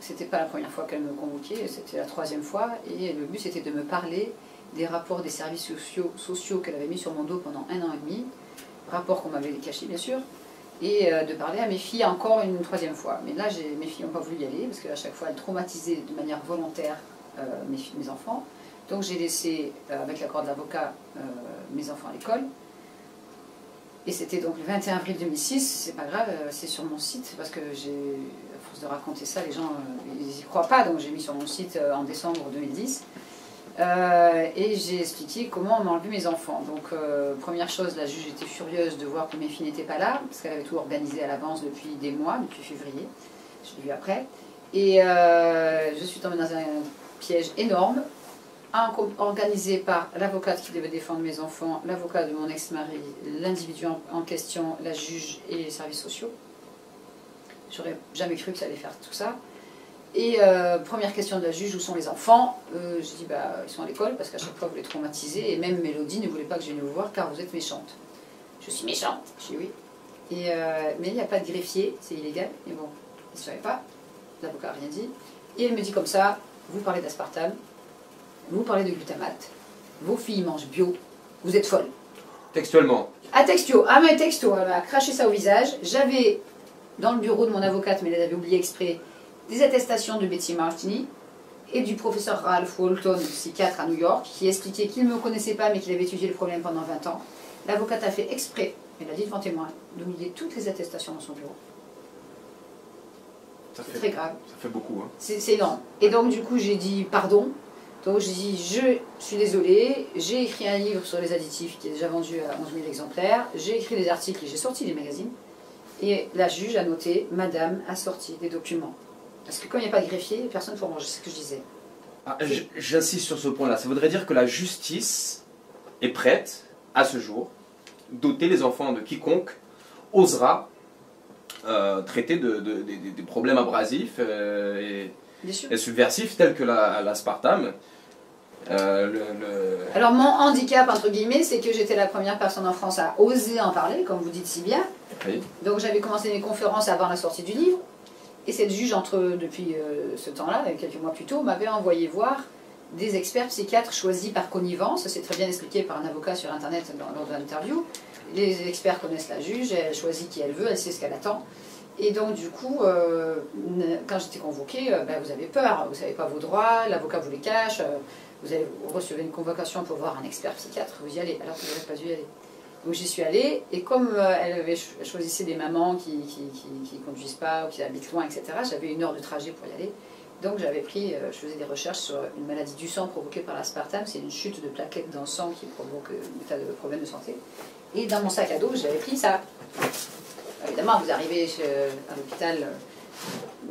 [SPEAKER 3] C'était pas la première fois qu'elle me convoquait, c'était la 3e fois. Et le but c'était de me parler des rapports des services sociaux qu'elle avait mis sur mon dos pendant 1 an et demi. Rapports qu'on m'avait cachés bien sûr. Et de parler à mes filles encore une 3e fois. Mais là mes filles n'ont pas voulu y aller parce qu'à chaque fois elles traumatisaient de manière volontaire mes enfants. Donc j'ai laissé, avec l'accord de l'avocat, mes enfants à l'école. Et c'était donc le 21 avril 2006, c'est pas grave, c'est sur mon site, parce que à force de raconter ça, les gens ils n'y croient pas, donc j'ai mis sur mon site en décembre 2010. Et j'ai expliqué comment on m'a enlevé mes enfants. Donc première chose, la juge était furieuse de voir que mes filles n'étaient pas là, parce qu'elle avait tout organisé à l'avance depuis des mois, depuis février, je l'ai vu après. Et je suis tombée dans un piège énorme, organisé par l'avocate qui devait défendre mes enfants, l'avocat de mon ex-mari, l'individu en question, la juge et les services sociaux. J'aurais jamais cru que ça allait faire tout ça. Et première question de la juge, où sont les enfants? Je dis, bah, ils sont à l'école parce qu'à chaque fois vous les traumatisez, et même Mélodie ne voulait pas que je vienne vous voir car vous êtes méchante. Je suis méchante? Je dis oui. Et, mais il n'y a pas de greffier, c'est illégal. Et bon, je ne savais pas, l'avocat n'a rien dit. Et elle me dit comme ça, vous parlez d'aspartame, vous parlez de glutamate, vos filles mangent bio, vous êtes folle.
[SPEAKER 2] Textuellement.
[SPEAKER 3] Ah, texto, ah mais texto, elle m'a craché ça au visage. J'avais dans le bureau de mon avocate, mais elle avait oublié exprès, des attestations de Betty Martini et du professeur Ralph Walton, psychiatre à New York, qui expliquait qu'il ne me connaissait pas mais qu'il avait étudié le problème pendant 20 ans. L'avocate a fait exprès, elle a dit devant témoin, d'oublier toutes les attestations dans son bureau. C'est très grave.
[SPEAKER 2] Ça fait beaucoup. Hein.
[SPEAKER 3] C'est énorme. Et donc du coup j'ai dit pardon. Donc j'ai dit je suis désolée, j'ai écrit un livre sur les additifs qui est déjà vendu à 11 000 exemplaires, j'ai écrit des articles et j'ai sorti des magazines. Et la juge a noté, madame a sorti des documents. Parce que comme il n'y a pas de greffier, personne ne peut ranger, c'est ce que je disais.
[SPEAKER 2] Ah, j'insiste sur ce point-là. Ça voudrait dire que la justice est prête, à ce jour, doter les enfants de quiconque osera traiter des problèmes abrasifs et subversifs tels que l'aspartame.
[SPEAKER 3] Alors mon handicap, entre guillemets, c'est que j'étais la première personne en France à oser en parler, comme vous dites si bien.
[SPEAKER 2] Oui.
[SPEAKER 3] Donc j'avais commencé mes conférences avant la sortie du livre. Et cette juge, depuis ce temps-là, quelques mois plus tôt, m'avait envoyé voir des experts psychiatres choisis par connivence. C'est très bien expliqué par un avocat sur Internet lors de l'interview. Les experts connaissent la juge, elle choisit qui elle veut, elle sait ce qu'elle attend. Et donc du coup, quand j'étais convoquée, vous avez peur, vous ne savez pas vos droits, l'avocat vous les cache, vous recevez une convocation pour voir un expert psychiatre, vous y allez, alors que vous n'aurez pas dû y aller. Donc j'y suis allée, et comme elle choisissait des mamans qui ne conduisent pas ou qui habitent loin, etc., j'avais 1 heure de trajet pour y aller. Donc je faisais des recherches sur une maladie du sang provoquée par l'aspartame, c'est une chute de plaquettes dans le sang qui provoque un tas de problèmes de santé. Et dans mon sac à dos, j'avais pris ça. Évidemment, vous arrivez à l'hôpital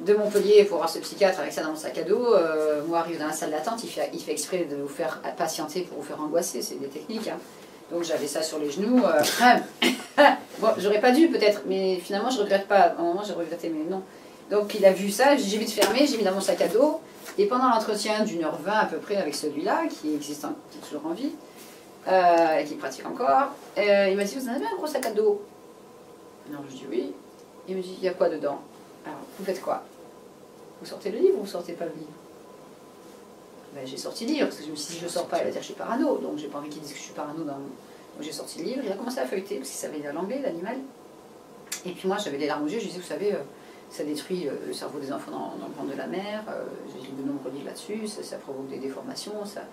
[SPEAKER 3] de Montpellier pour voir ce psychiatre avec ça dans mon sac à dos. Moi, arrive dans la salle d'attente, il fait exprès de vous faire patienter pour vous faire angoisser, c'est des techniques. Hein. Donc j'avais ça sur les genoux. Bon, j'aurais pas dû peut-être, mais finalement je regrette pas. À un moment j'ai regretté, mais non. Donc il a vu ça, j'ai vite fermé, j'ai mis dans mon sac à dos. Et pendant l'entretien d'1h20 à peu près avec celui-là, qui existe, qui est toujours en vie, et qui pratique encore, il m'a dit, vous en avez un gros sac à dos? Alors je dis oui. Il me dit, il y a quoi dedans? Alors vous faites quoi? Vous sortez le livre ou vous sortez pas le livre? Ben, j'ai sorti le livre, parce que je me suis dit, si je ne sors pas, il va dire que je suis parano, donc j'ai pas envie qu'il dise que je suis parano. Donc j'ai sorti le livre, il a commencé à feuilleter, parce qu'il savait lire l'anglais, l'animal. Et puis moi, j'avais des larmes aux yeux, je disais, vous savez, ça détruit le cerveau des enfants dans le ventre de la mère, j'ai lu de nombreux livres là-dessus, ça provoque des déformations, ça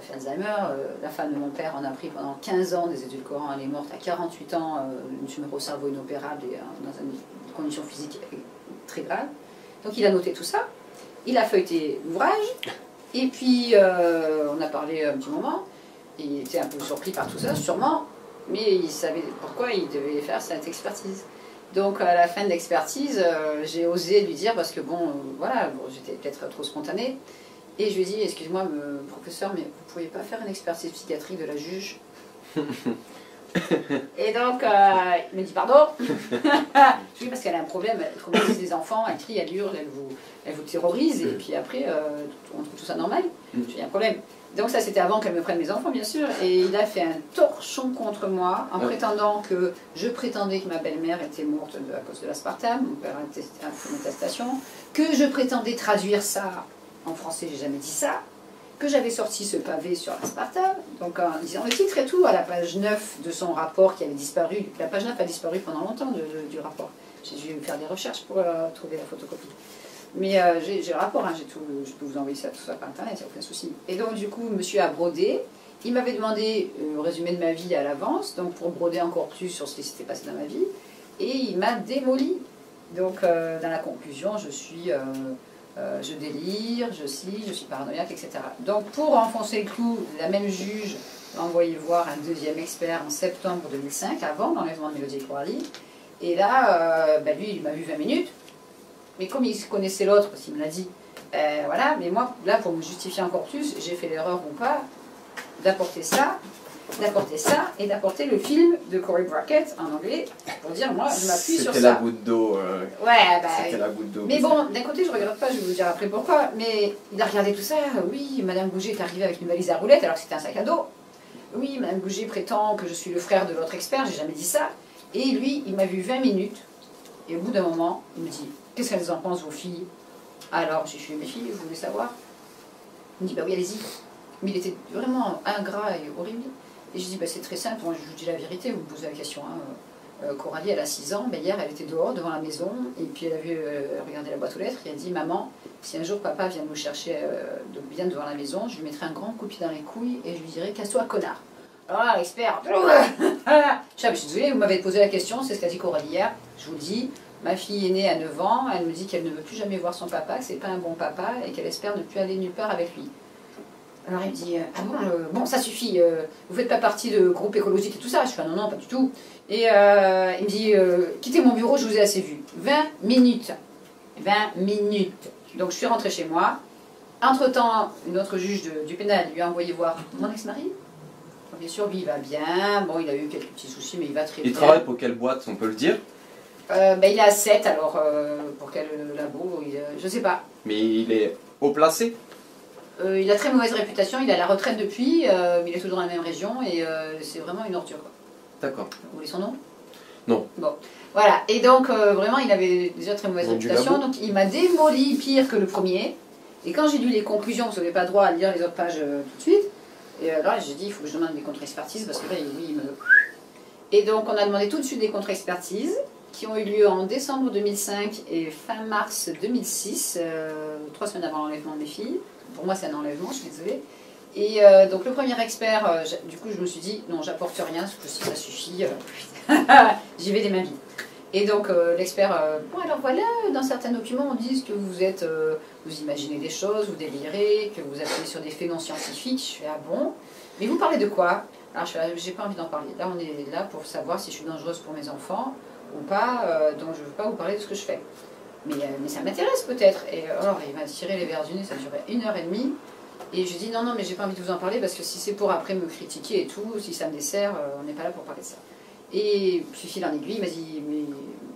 [SPEAKER 3] fait Alzheimer. La femme de mon père en a pris pendant 15 ans des édulcorants, elle est morte à 48 ans, une tumeur au cerveau inopérable et dans une condition physique très grave. Donc il a noté tout ça, il a feuilleté l'ouvrage. Et puis, on a parlé un petit moment, il était un peu surpris par tout ça, sûrement, mais il savait pourquoi il devait faire cette expertise. Donc, à la fin de l'expertise, j'ai osé lui dire, parce que j'étais peut-être trop spontanée, et je lui ai dit, excuse-moi, professeur, mais vous ne pourriez pas faire une expertise psychiatrique de la juge? Et donc, il me dit pardon. Je dis parce qu'elle a un problème, elle traumatise les enfants, elle crie, elle hurle, elle vous terrorise, et puis après, on trouve tout ça normal. Je dis, il y a un problème. Donc ça, c'était avant qu'elle me prenne mes enfants, bien sûr, et il a fait un torchon contre moi, en prétendant que je prétendais que ma belle-mère était morte à cause de l'aspartame, mon père a fait une attestation, que je prétendais traduire ça en français, j'ai jamais dit ça, que j'avais sorti ce pavé sur l'aspartame, donc en disant le titre et tout, à la page 9 de son rapport qui avait disparu. La page 9 a disparu pendant longtemps du rapport. J'ai dû faire des recherches pour trouver la photocopie. Mais j'ai le rapport, hein, je peux vous envoyer ça, tout ça par internet, il n'y a aucun souci. Et donc du coup, monsieur a brodé. Il m'avait demandé le résumé de ma vie à l'avance, donc pour broder encore plus sur ce qui s'était passé dans ma vie. Et il m'a démoli. Donc dans la conclusion, je délire, je suis paranoïaque, etc. Donc pour enfoncer le clou, la même juge m'a envoyé voir un deuxième expert en septembre 2005, avant l'enlèvement de Mélodie Coralie. Et là, lui, il m'a vu 20 minutes. Mais comme il connaissait l'autre, parce qu'il me l'a dit, voilà, mais moi, là, pour me justifier encore plus, j'ai fait l'erreur ou pas d'apporter ça, et d'apporter le film de Corey Brackett en anglais, pour dire, moi, je m'appuie sur ça.
[SPEAKER 2] C'était la goutte d'eau.
[SPEAKER 3] C'était
[SPEAKER 2] la goutte d'eau.
[SPEAKER 3] Mais bon, d'un côté, je ne regrette pas, je vais vous dire après pourquoi, mais il a regardé tout ça, oui, Madame Gouget est arrivée avec une valise à roulettes alors que c'était un sac à dos. Oui, Madame Gouget prétend que je suis le frère de l'autre expert, j'ai jamais dit ça. Et lui, il m'a vu 20 minutes, et au bout d'un moment, il me dit, qu'est-ce qu'elles en pensent, vos filles? Alors, j'ai fait mes filles, vous voulez savoir? Il me dit, bah oui, allez-y. Mais il était vraiment ingrat et horrible. Et je dis, bah c'est très simple, moi, je vous dis la vérité, vous me posez la question. Hein. Coralie, elle a 6 ans, mais hier elle était dehors devant la maison, et puis elle a vu regarder la boîte aux lettres, et elle a dit maman, si un jour papa vient nous chercher bien devant la maison, je lui mettrai un grand coup de pied dans les couilles et je lui dirai casse-toi connard. Alors là, l'expert, je suis désolée, vous m'avez posé la question, c'est ce qu'a dit Coralie hier, je vous le dis, ma fille est née à 9 ans, elle me dit qu'elle ne veut plus jamais voir son papa, que c'est pas un bon papa et qu'elle espère ne plus aller nulle part avec lui. Alors il me dit, ah bon, bon ça suffit, vous faites pas partie de groupe écologique et tout ça. Je fais, non, non, pas du tout. Et il me dit, quittez mon bureau, je vous ai assez vu. 20 minutes. 20 minutes. Donc je suis rentrée chez moi. Entre-temps, une autre juge du pénal lui a envoyé voir mon ex-mari. Bien sûr, lui, il va bien. Bon, il a eu quelques petits soucis, mais il va très bien.
[SPEAKER 2] Il travaille pour quelle boîte, on peut le dire?
[SPEAKER 3] Il est à 7, alors pour quel labo, je sais pas.
[SPEAKER 2] Mais il est haut placé?
[SPEAKER 3] Il a très mauvaise réputation, il est à la retraite depuis, mais il est toujours dans la même région et c'est vraiment une ordure.
[SPEAKER 2] D'accord.
[SPEAKER 3] Vous voulez son nom?
[SPEAKER 2] Non.
[SPEAKER 3] Bon, voilà. Et donc, vraiment, il avait déjà très mauvaise réputation, donc il m'a démoli pire que le premier. Et quand j'ai lu les conclusions, vous n'avez pas droit à lire les autres pages tout de suite, et là, j'ai dit, il faut que je demande des contre-expertises, parce que là, lui, il me... Et donc, on a demandé tout de suite des contre-expertises, qui ont eu lieu en décembre 2005 et fin mars 2006, 3 semaines avant l'enlèvement de mes filles. Pour moi, c'est un enlèvement, je suis désolée. Et donc, le premier expert, du coup, je me suis dit, non, j'apporte rien, ce coup-ci, ça suffit. J'y vais des mains vides. Et donc, l'expert, bon, alors voilà, dans certains documents, on dit que vous êtes, vous imaginez des choses, vous délirez, que vous appuyez sur des faits non scientifiques. Je fais, ah bon? Mais vous parlez de quoi? Alors, je fais, j'ai pas envie d'en parler. Là, on est là pour savoir si je suis dangereuse pour mes enfants ou pas, donc je ne veux pas vous parler de ce que je fais. Mais ça m'intéresse peut-être. Et alors, il m'a tiré les verres du nez, ça durait 1h30. Et je lui ai dit, non, non, mais j'ai pas envie de vous en parler, parce que si c'est pour après me critiquer et tout, si ça me dessert, on n'est pas là pour parler de ça. Et puis, fil en aiguille, il m'a dit,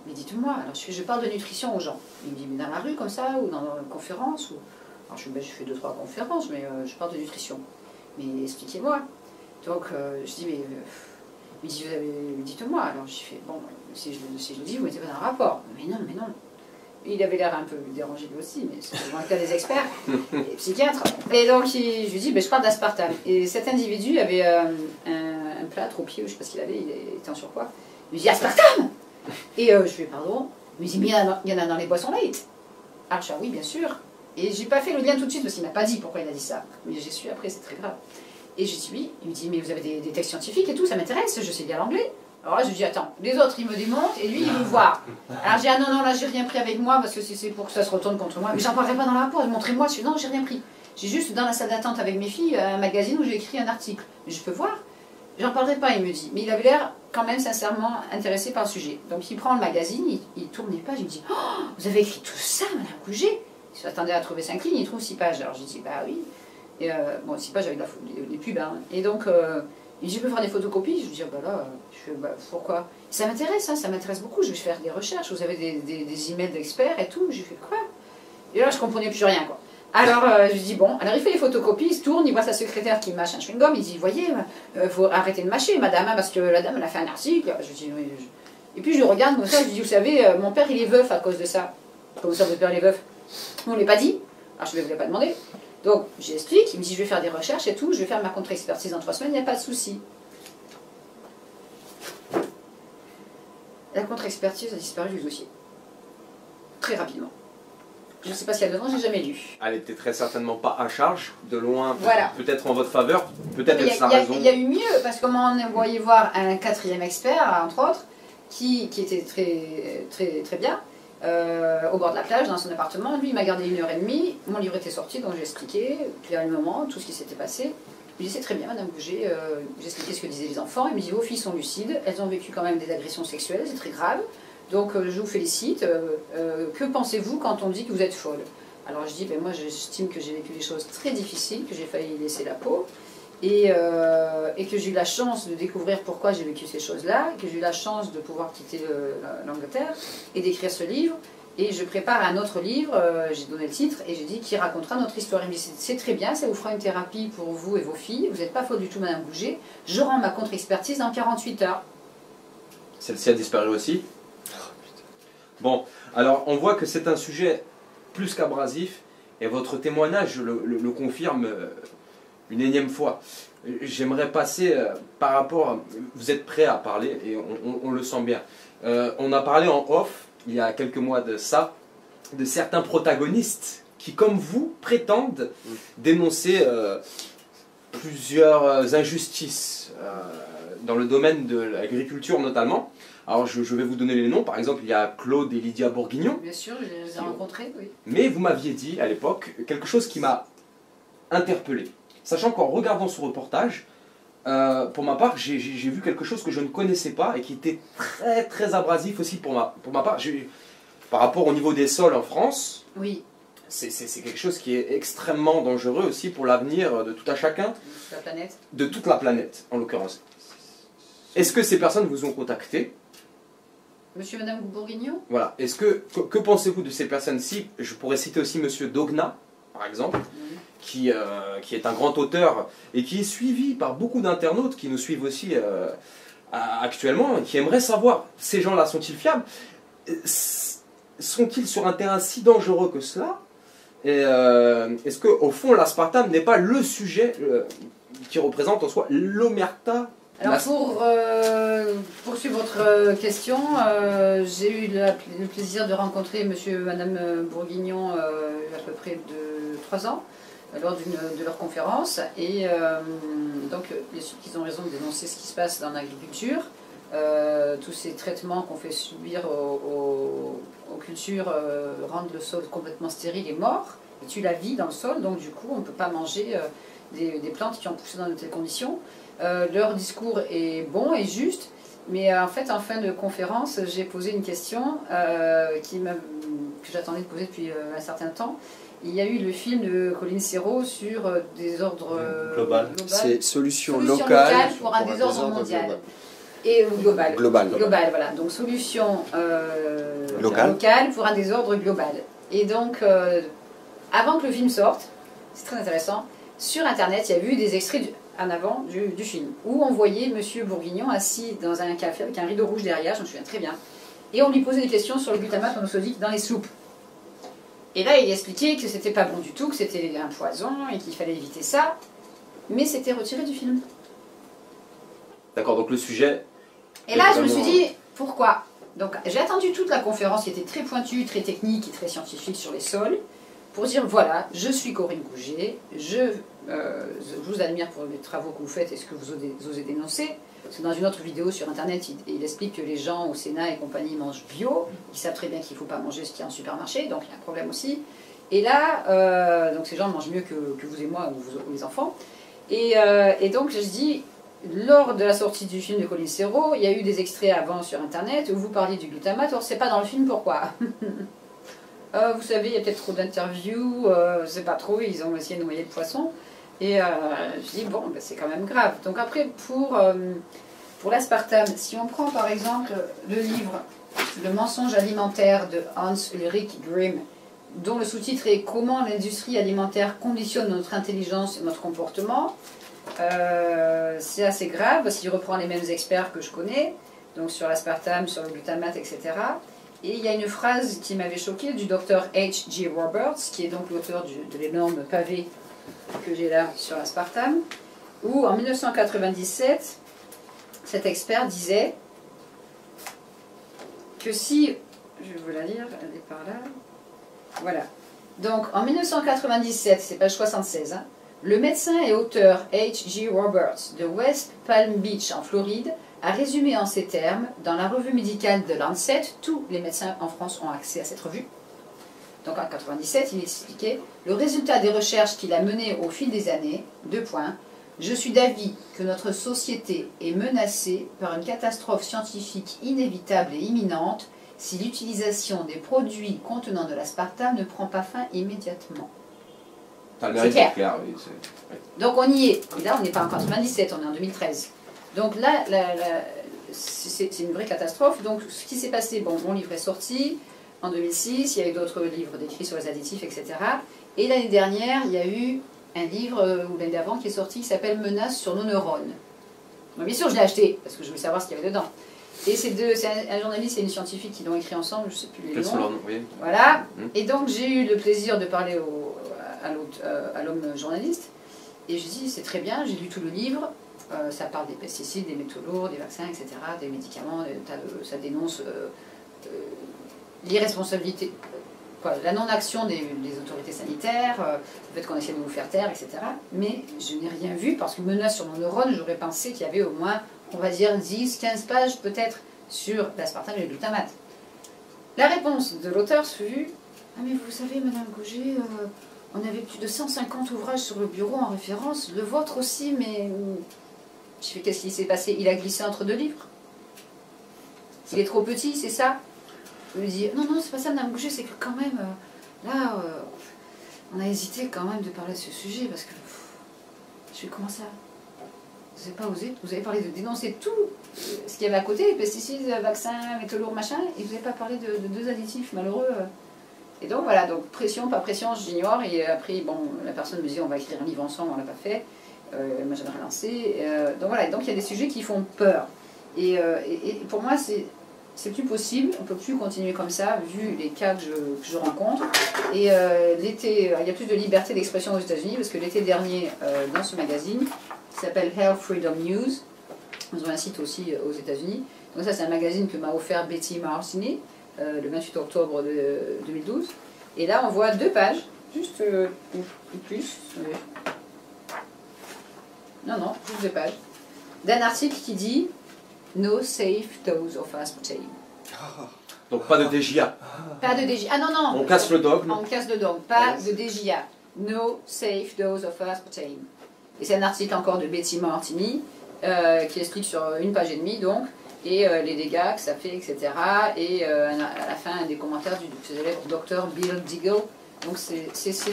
[SPEAKER 3] mais dites-moi. Alors, je parle de nutrition aux gens. Il me dit, mais dans la rue, comme ça, ou dans une conférence ou... Alors, je fais 2-3 conférences, mais je parle de nutrition. Mais expliquez-moi. Donc, je dis, mais... il me dit, dites-moi. Alors, je fais, bon, si je le dis, vous ne mettez pas dans le rapport. Mais non, mais non. Il avait l'air un peu dérangé lui aussi, mais c'est souvent le cas des experts, des psychiatres. Et donc, je lui dis, ben, je parle d'aspartame. Et cet individu avait un plâtre au pied, je ne sais pas ce qu'il avait, il était en surpoids. Il me dit, aspartame! Et je lui dis, pardon. Il me dit, mais il y en a dans les boissons light. Alors, je dis, ah oui, bien sûr. Et je n'ai pas fait le lien tout de suite, parce qu'il ne m'a pas dit pourquoi il a dit ça. Mais j'ai su après, c'est très grave. Et je dis, oui. Il me dit, mais vous avez des textes scientifiques et tout, ça m'intéresse, je sais bien l'anglais. Alors là, je dis, attends, les autres, ils me démontent, et lui, il veut voir. Alors je dis, ah non, non, là, j'ai rien pris avec moi, parce que si c'est pour que ça se retourne contre moi. Mais j'en parlerai pas dans la rapport, montrez-moi. Je dis, non, j'ai rien pris. J'ai juste, dans la salle d'attente avec mes filles, un magazine où j'ai écrit un article. Mais je peux voir. J'en parlerai pas, il me dit. Mais il avait l'air, quand même, sincèrement intéressé par le sujet. Donc il prend le magazine, il tourne les pages, il me dit, oh, vous avez écrit tout ça, Madame Gouget? Il s'attendait à trouver 5 lignes, il trouve 6 pages. Alors j'ai dit, bah oui. Et bon, 6 pages avec des pubs, hein. Et donc... il dit, je peux faire des photocopies? Je lui dis, bah là, je fais, bah, pourquoi? Ça m'intéresse, hein, ça m'intéresse beaucoup, je vais faire des recherches, vous avez des emails d'experts et tout. J'ai fait, quoi? Et là, je comprenais plus rien, quoi. Alors, je lui dis, bon, alors il fait les photocopies, il se tourne, il voit sa secrétaire qui mâche un chewing-gum, il dit, voyez, faut arrêter de mâcher, madame, hein, parce que la dame, elle a fait un article. Je lui dis, oui. Et puis je le regarde comme ça, je lui dis, vous savez, mon père, il est veuf à cause de ça. Comment ça, votre père, il est veuf? On ne l'a pas dit. Alors, je ne lui ai pas demandé. Donc, j'explique, il me dit, je vais faire des recherches et tout, je vais faire ma contre-expertise en 3 semaines, il n'y a pas de souci. La contre-expertise a disparu du dossier. Très rapidement. Je ne sais pas ce qu'il y a dedans, je n'ai jamais lu.
[SPEAKER 2] Elle n'était très certainement pas à charge, de loin,
[SPEAKER 3] voilà.
[SPEAKER 2] Peut-être en votre faveur, peut-être que ça a raison.
[SPEAKER 3] Il y a eu mieux, parce que moi, on envoyé voir un 4e expert, entre autres, qui était très bien. Au bord de la plage, dans son appartement. Lui, il m'a gardé 1h30. Mon livre était sorti, donc j'ai expliqué clairement tout ce qui s'était passé. Je lui ai dit, c'est très bien, Madame Gouget. J'ai expliqué ce que disaient les enfants. Il me dit, vos filles sont lucides. Elles ont vécu quand même des agressions sexuelles, c'est très grave. Donc, je vous félicite. Que pensez-vous quand on dit que vous êtes folle? Alors, je dis, ben, moi, j'estime que j'ai vécu des choses très difficiles, que j'ai failli laisser la peau. Et que j'ai eu la chance de découvrir pourquoi j'ai vécu ces choses-là, que j'ai eu la chance de pouvoir quitter l'Angleterre et d'écrire ce livre. Et je prépare un autre livre, j'ai donné le titre, et j'ai dit qui racontera notre histoire. Il me dit, c'est très bien, ça vous fera une thérapie pour vous et vos filles, vous n'êtes pas faute du tout, Madame Gouget, je rends ma contre-expertise dans 48 heures.
[SPEAKER 2] Celle-ci a disparu aussi? Bon, alors on voit que c'est un sujet plus qu'abrasif, et votre témoignage le confirme une énième fois. J'aimerais passer par rapport... Vous êtes prêts à parler et on le sent bien. On a parlé en off, il y a quelques mois de ça, de certains protagonistes qui, comme vous, prétendent dénoncer plusieurs injustices dans le domaine de l'agriculture notamment. Alors je vais vous donner les noms, par exemple il y a Claude et Lydia Bourguignon.
[SPEAKER 3] Bien sûr, je les ai rencontrés, oui.
[SPEAKER 2] Mais vous m'aviez dit à l'époque quelque chose qui m'a interpellé. Sachant qu'en regardant ce reportage, pour ma part j'ai vu quelque chose que je ne connaissais pas et qui était très très abrasif aussi pour ma part. Par rapport au niveau des sols en France,
[SPEAKER 3] oui.
[SPEAKER 2] C'est quelque chose qui est extrêmement dangereux aussi pour l'avenir de tout à chacun.
[SPEAKER 3] De la planète.
[SPEAKER 2] De toute la planète, en l'occurrence. Est-ce que ces personnes vous ont contacté?
[SPEAKER 3] Monsieur et Madame Bourguignon?
[SPEAKER 2] Voilà. Que pensez-vous de ces personnes-ci? Je pourrais citer aussi Monsieur Dogna, par exemple, qui est un grand auteur et qui est suivi par beaucoup d'internautes qui nous suivent aussi actuellement et qui aimeraient savoir, ces gens-là sont-ils fiables? Sont-ils sur un terrain si dangereux que cela? Et est-ce qu'au fond, l'aspartame n'est pas le sujet qui représente en soi l'omerta?
[SPEAKER 3] Alors pour poursuivre votre question, j'ai eu le plaisir de rencontrer monsieur et madame Bourguignon il y a à peu près de 3 ans lors de leur conférence et donc ils ont raison de dénoncer ce qui se passe dans l'agriculture, tous ces traitements qu'on fait subir aux cultures rendent le sol complètement stérile et mort, et tuent la vie dans le sol, donc du coup on ne peut pas manger des plantes qui ont poussé dans de telles conditions. Leur discours est bon et juste, mais en fait en fin de conférence j'ai posé une question que j'attendais de poser depuis un certain temps. Il y a eu le film de Colin Serrault sur des ordres
[SPEAKER 4] global. C'est solution
[SPEAKER 3] locale
[SPEAKER 4] locale
[SPEAKER 3] pour un désordre mondial. Et global, voilà. Donc solution locale pour un désordre global. Et donc avant que le film sorte, c'est très intéressant, sur internet il y a eu des extraits en avant du film, où on voyait monsieur Bourguignon assis dans un café avec un rideau rouge derrière, je me souviens très bien, et on lui posait des questions sur le glutamate monosodique dans les soupes. Et là il expliquait que c'était pas bon du tout, que c'était un poison et qu'il fallait éviter ça, mais c'était retiré du film.
[SPEAKER 2] D'accord, donc le sujet...
[SPEAKER 3] Et là je me suis dit, pourquoi? Donc j'ai attendu toute la conférence qui était très pointue, très technique et très scientifique sur les sols, pour dire voilà, je suis Corinne Gouget, je vous admire pour les travaux que vous faites et ce que vous osez dénoncer. Parce que dans une autre vidéo sur internet, il explique que les gens au Sénat et compagnie mangent bio, ils savent très bien qu'il ne faut pas manger ce qu'il y a en supermarché, donc il y a un problème aussi. Et là, donc ces gens mangent mieux que vous et moi ou les enfants. Et donc je dis, lors de la sortie du film de Colin Serrault, il y a eu des extraits avant sur internet où vous parliez du glutamate, or c'est pas dans le film, pourquoi? Vous savez, il y a peut-être trop d'interviews, je ne sais pas trop, ils ont essayé de noyer le poisson. Et je dis, bon, ben, c'est quand même grave. Donc après, pour l'aspartame, si on prend par exemple le livre Le mensonge alimentaire de Hans Ulrich Grimm, dont le sous-titre est Comment l'industrie alimentaire conditionne notre intelligence et notre comportement, c'est assez grave, parce qu'il reprend les mêmes experts que je connais, donc sur l'aspartame, sur le glutamate, etc. Et il y a une phrase qui m'avait choquée du docteur H.G. Roberts, qui est donc l'auteur de l'énorme pavé que j'ai là sur l'aspartame, où en 1997, cet expert disait que si, je vais vous la lire, elle est par là, voilà. Donc en 1997, c'est page 76, hein, le médecin et auteur H.G. Roberts de West Palm Beach en Floride a résumé en ces termes, dans la revue médicale de Lancet, tous les médecins en France ont accès à cette revue. Donc en 1997, il expliquait le résultat des recherches qu'il a menées au fil des années, 2 points. Je suis d'avis que notre société est menacée par une catastrophe scientifique inévitable et imminente si l'utilisation des produits contenant de l'aspartame ne prend pas fin immédiatement.
[SPEAKER 2] C'est clair. Oui,
[SPEAKER 3] donc on y est. Et là, on n'est pas en 1997, on est en 2013. Donc là, c'est une vraie catastrophe. Donc ce qui s'est passé, bon, mon livre est sorti en 2006, il y a eu d'autres livres décrits sur les additifs, etc. Et l'année dernière, il y a eu un livre, ou l'année d'avant, qui est sorti, qui s'appelle Menaces sur nos neurones. Bon, bien sûr, je l'ai acheté, parce que je voulais savoir ce qu'il y avait dedans. Et c'est un journaliste et une scientifique qui l'ont écrit ensemble, je ne sais plus les noms. Oui. Voilà. Et donc j'ai eu le plaisir de parler à l'homme journaliste. Et je dis, c'est très bien, j'ai lu tout le livre, ça parle des pesticides, des métaux lourds, des vaccins, etc., des médicaments, ça dénonce l'irresponsabilité, la non-action des autorités sanitaires, le fait qu'on essaie de nous faire taire, etc. Mais je n'ai rien vu, parce que menace sur mon neurone, j'aurais pensé qu'il y avait au moins, on va dire, 10, 15 pages peut-être sur l'aspartame et le glutamate. La réponse de l'auteur fut « Ah mais vous savez, Madame Gauger, on avait plus de 150 ouvrages sur le bureau en référence, le vôtre aussi, mais... » Je fais « Qu'est-ce qui s'est passé? Il a glissé entre deux livres. Il est trop petit, c'est ça ?» Je me dis « Non, non, c'est pas ça, Madame Gauger, c'est que quand même, là, on a hésité quand même de parler de ce sujet, parce que... Je fais « Comment ça? Vous n'avez pas osé? Vous avez parlé de dénoncer tout ce qu'il y avait à côté, les pesticides, vaccins, métaux lourds, machin, et vous n'avez pas parlé de deux additifs malheureux. » Et donc voilà, donc pression, pas pression, j'ignore. Et après, bon, la personne me dit on va écrire un livre ensemble, on l'a pas fait. Elle m'a jamais relancé. Donc voilà, donc il y a des sujets qui font peur. Et pour moi, c'est plus possible, on ne peut plus continuer comme ça, vu les cas que je rencontre. Et l'été, il y a plus de liberté d'expression aux États-Unis, parce que l'été dernier, dans ce magazine, qui s'appelle Health Freedom News, ils ont un site aussi aux États-Unis. Donc ça, c'est un magazine que m'a offert Betty Martini, le 28 octobre 2012. Et là, on voit 2 pages, juste plus. Non, juste 2 pages, d'un article qui dit « No safe dose of aspartame ».
[SPEAKER 2] Donc pas de DJA.
[SPEAKER 3] Pas de DJA. Ah non, non.
[SPEAKER 2] On casse le dogme.
[SPEAKER 3] On casse le dogme. Pas de DJA. No safe dose of aspartame. Et c'est un article encore de Betty Martini qui explique sur 1 page et demie, donc, et les dégâts que ça fait, etc. Et à la fin, des commentaires du célèbre docteur Bill Deagle. Donc c'est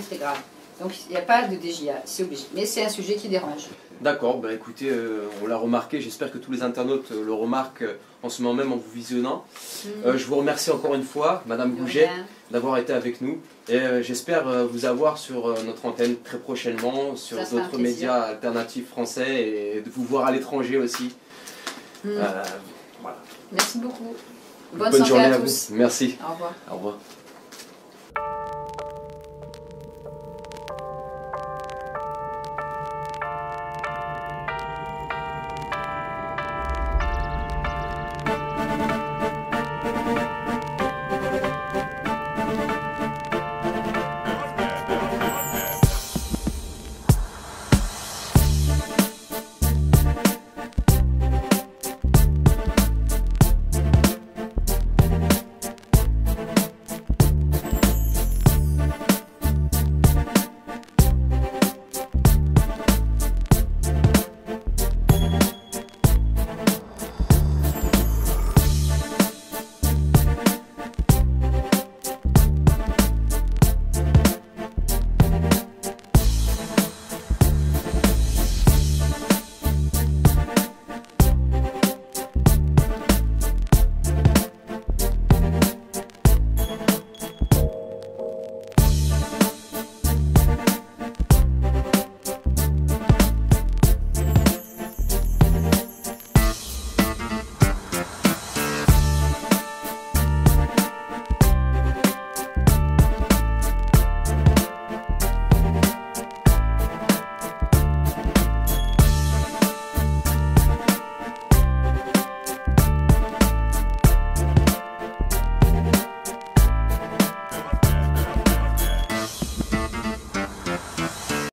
[SPEAKER 3] très grave. Donc il n'y a pas de DJA, c'est obligé. Mais c'est un sujet qui dérange.
[SPEAKER 2] D'accord, bah écoutez, on l'a remarqué, j'espère que tous les internautes le remarquent en ce moment même en vous visionnant. Je vous remercie encore une fois, Madame Gouget, d'avoir été avec nous. Et j'espère vous avoir sur notre antenne très prochainement, sur d'autres médias alternatifs français et de vous voir à l'étranger aussi. Voilà.
[SPEAKER 3] Merci beaucoup.
[SPEAKER 2] Bonne journée à vous. Merci.
[SPEAKER 3] Au revoir.
[SPEAKER 2] Au revoir.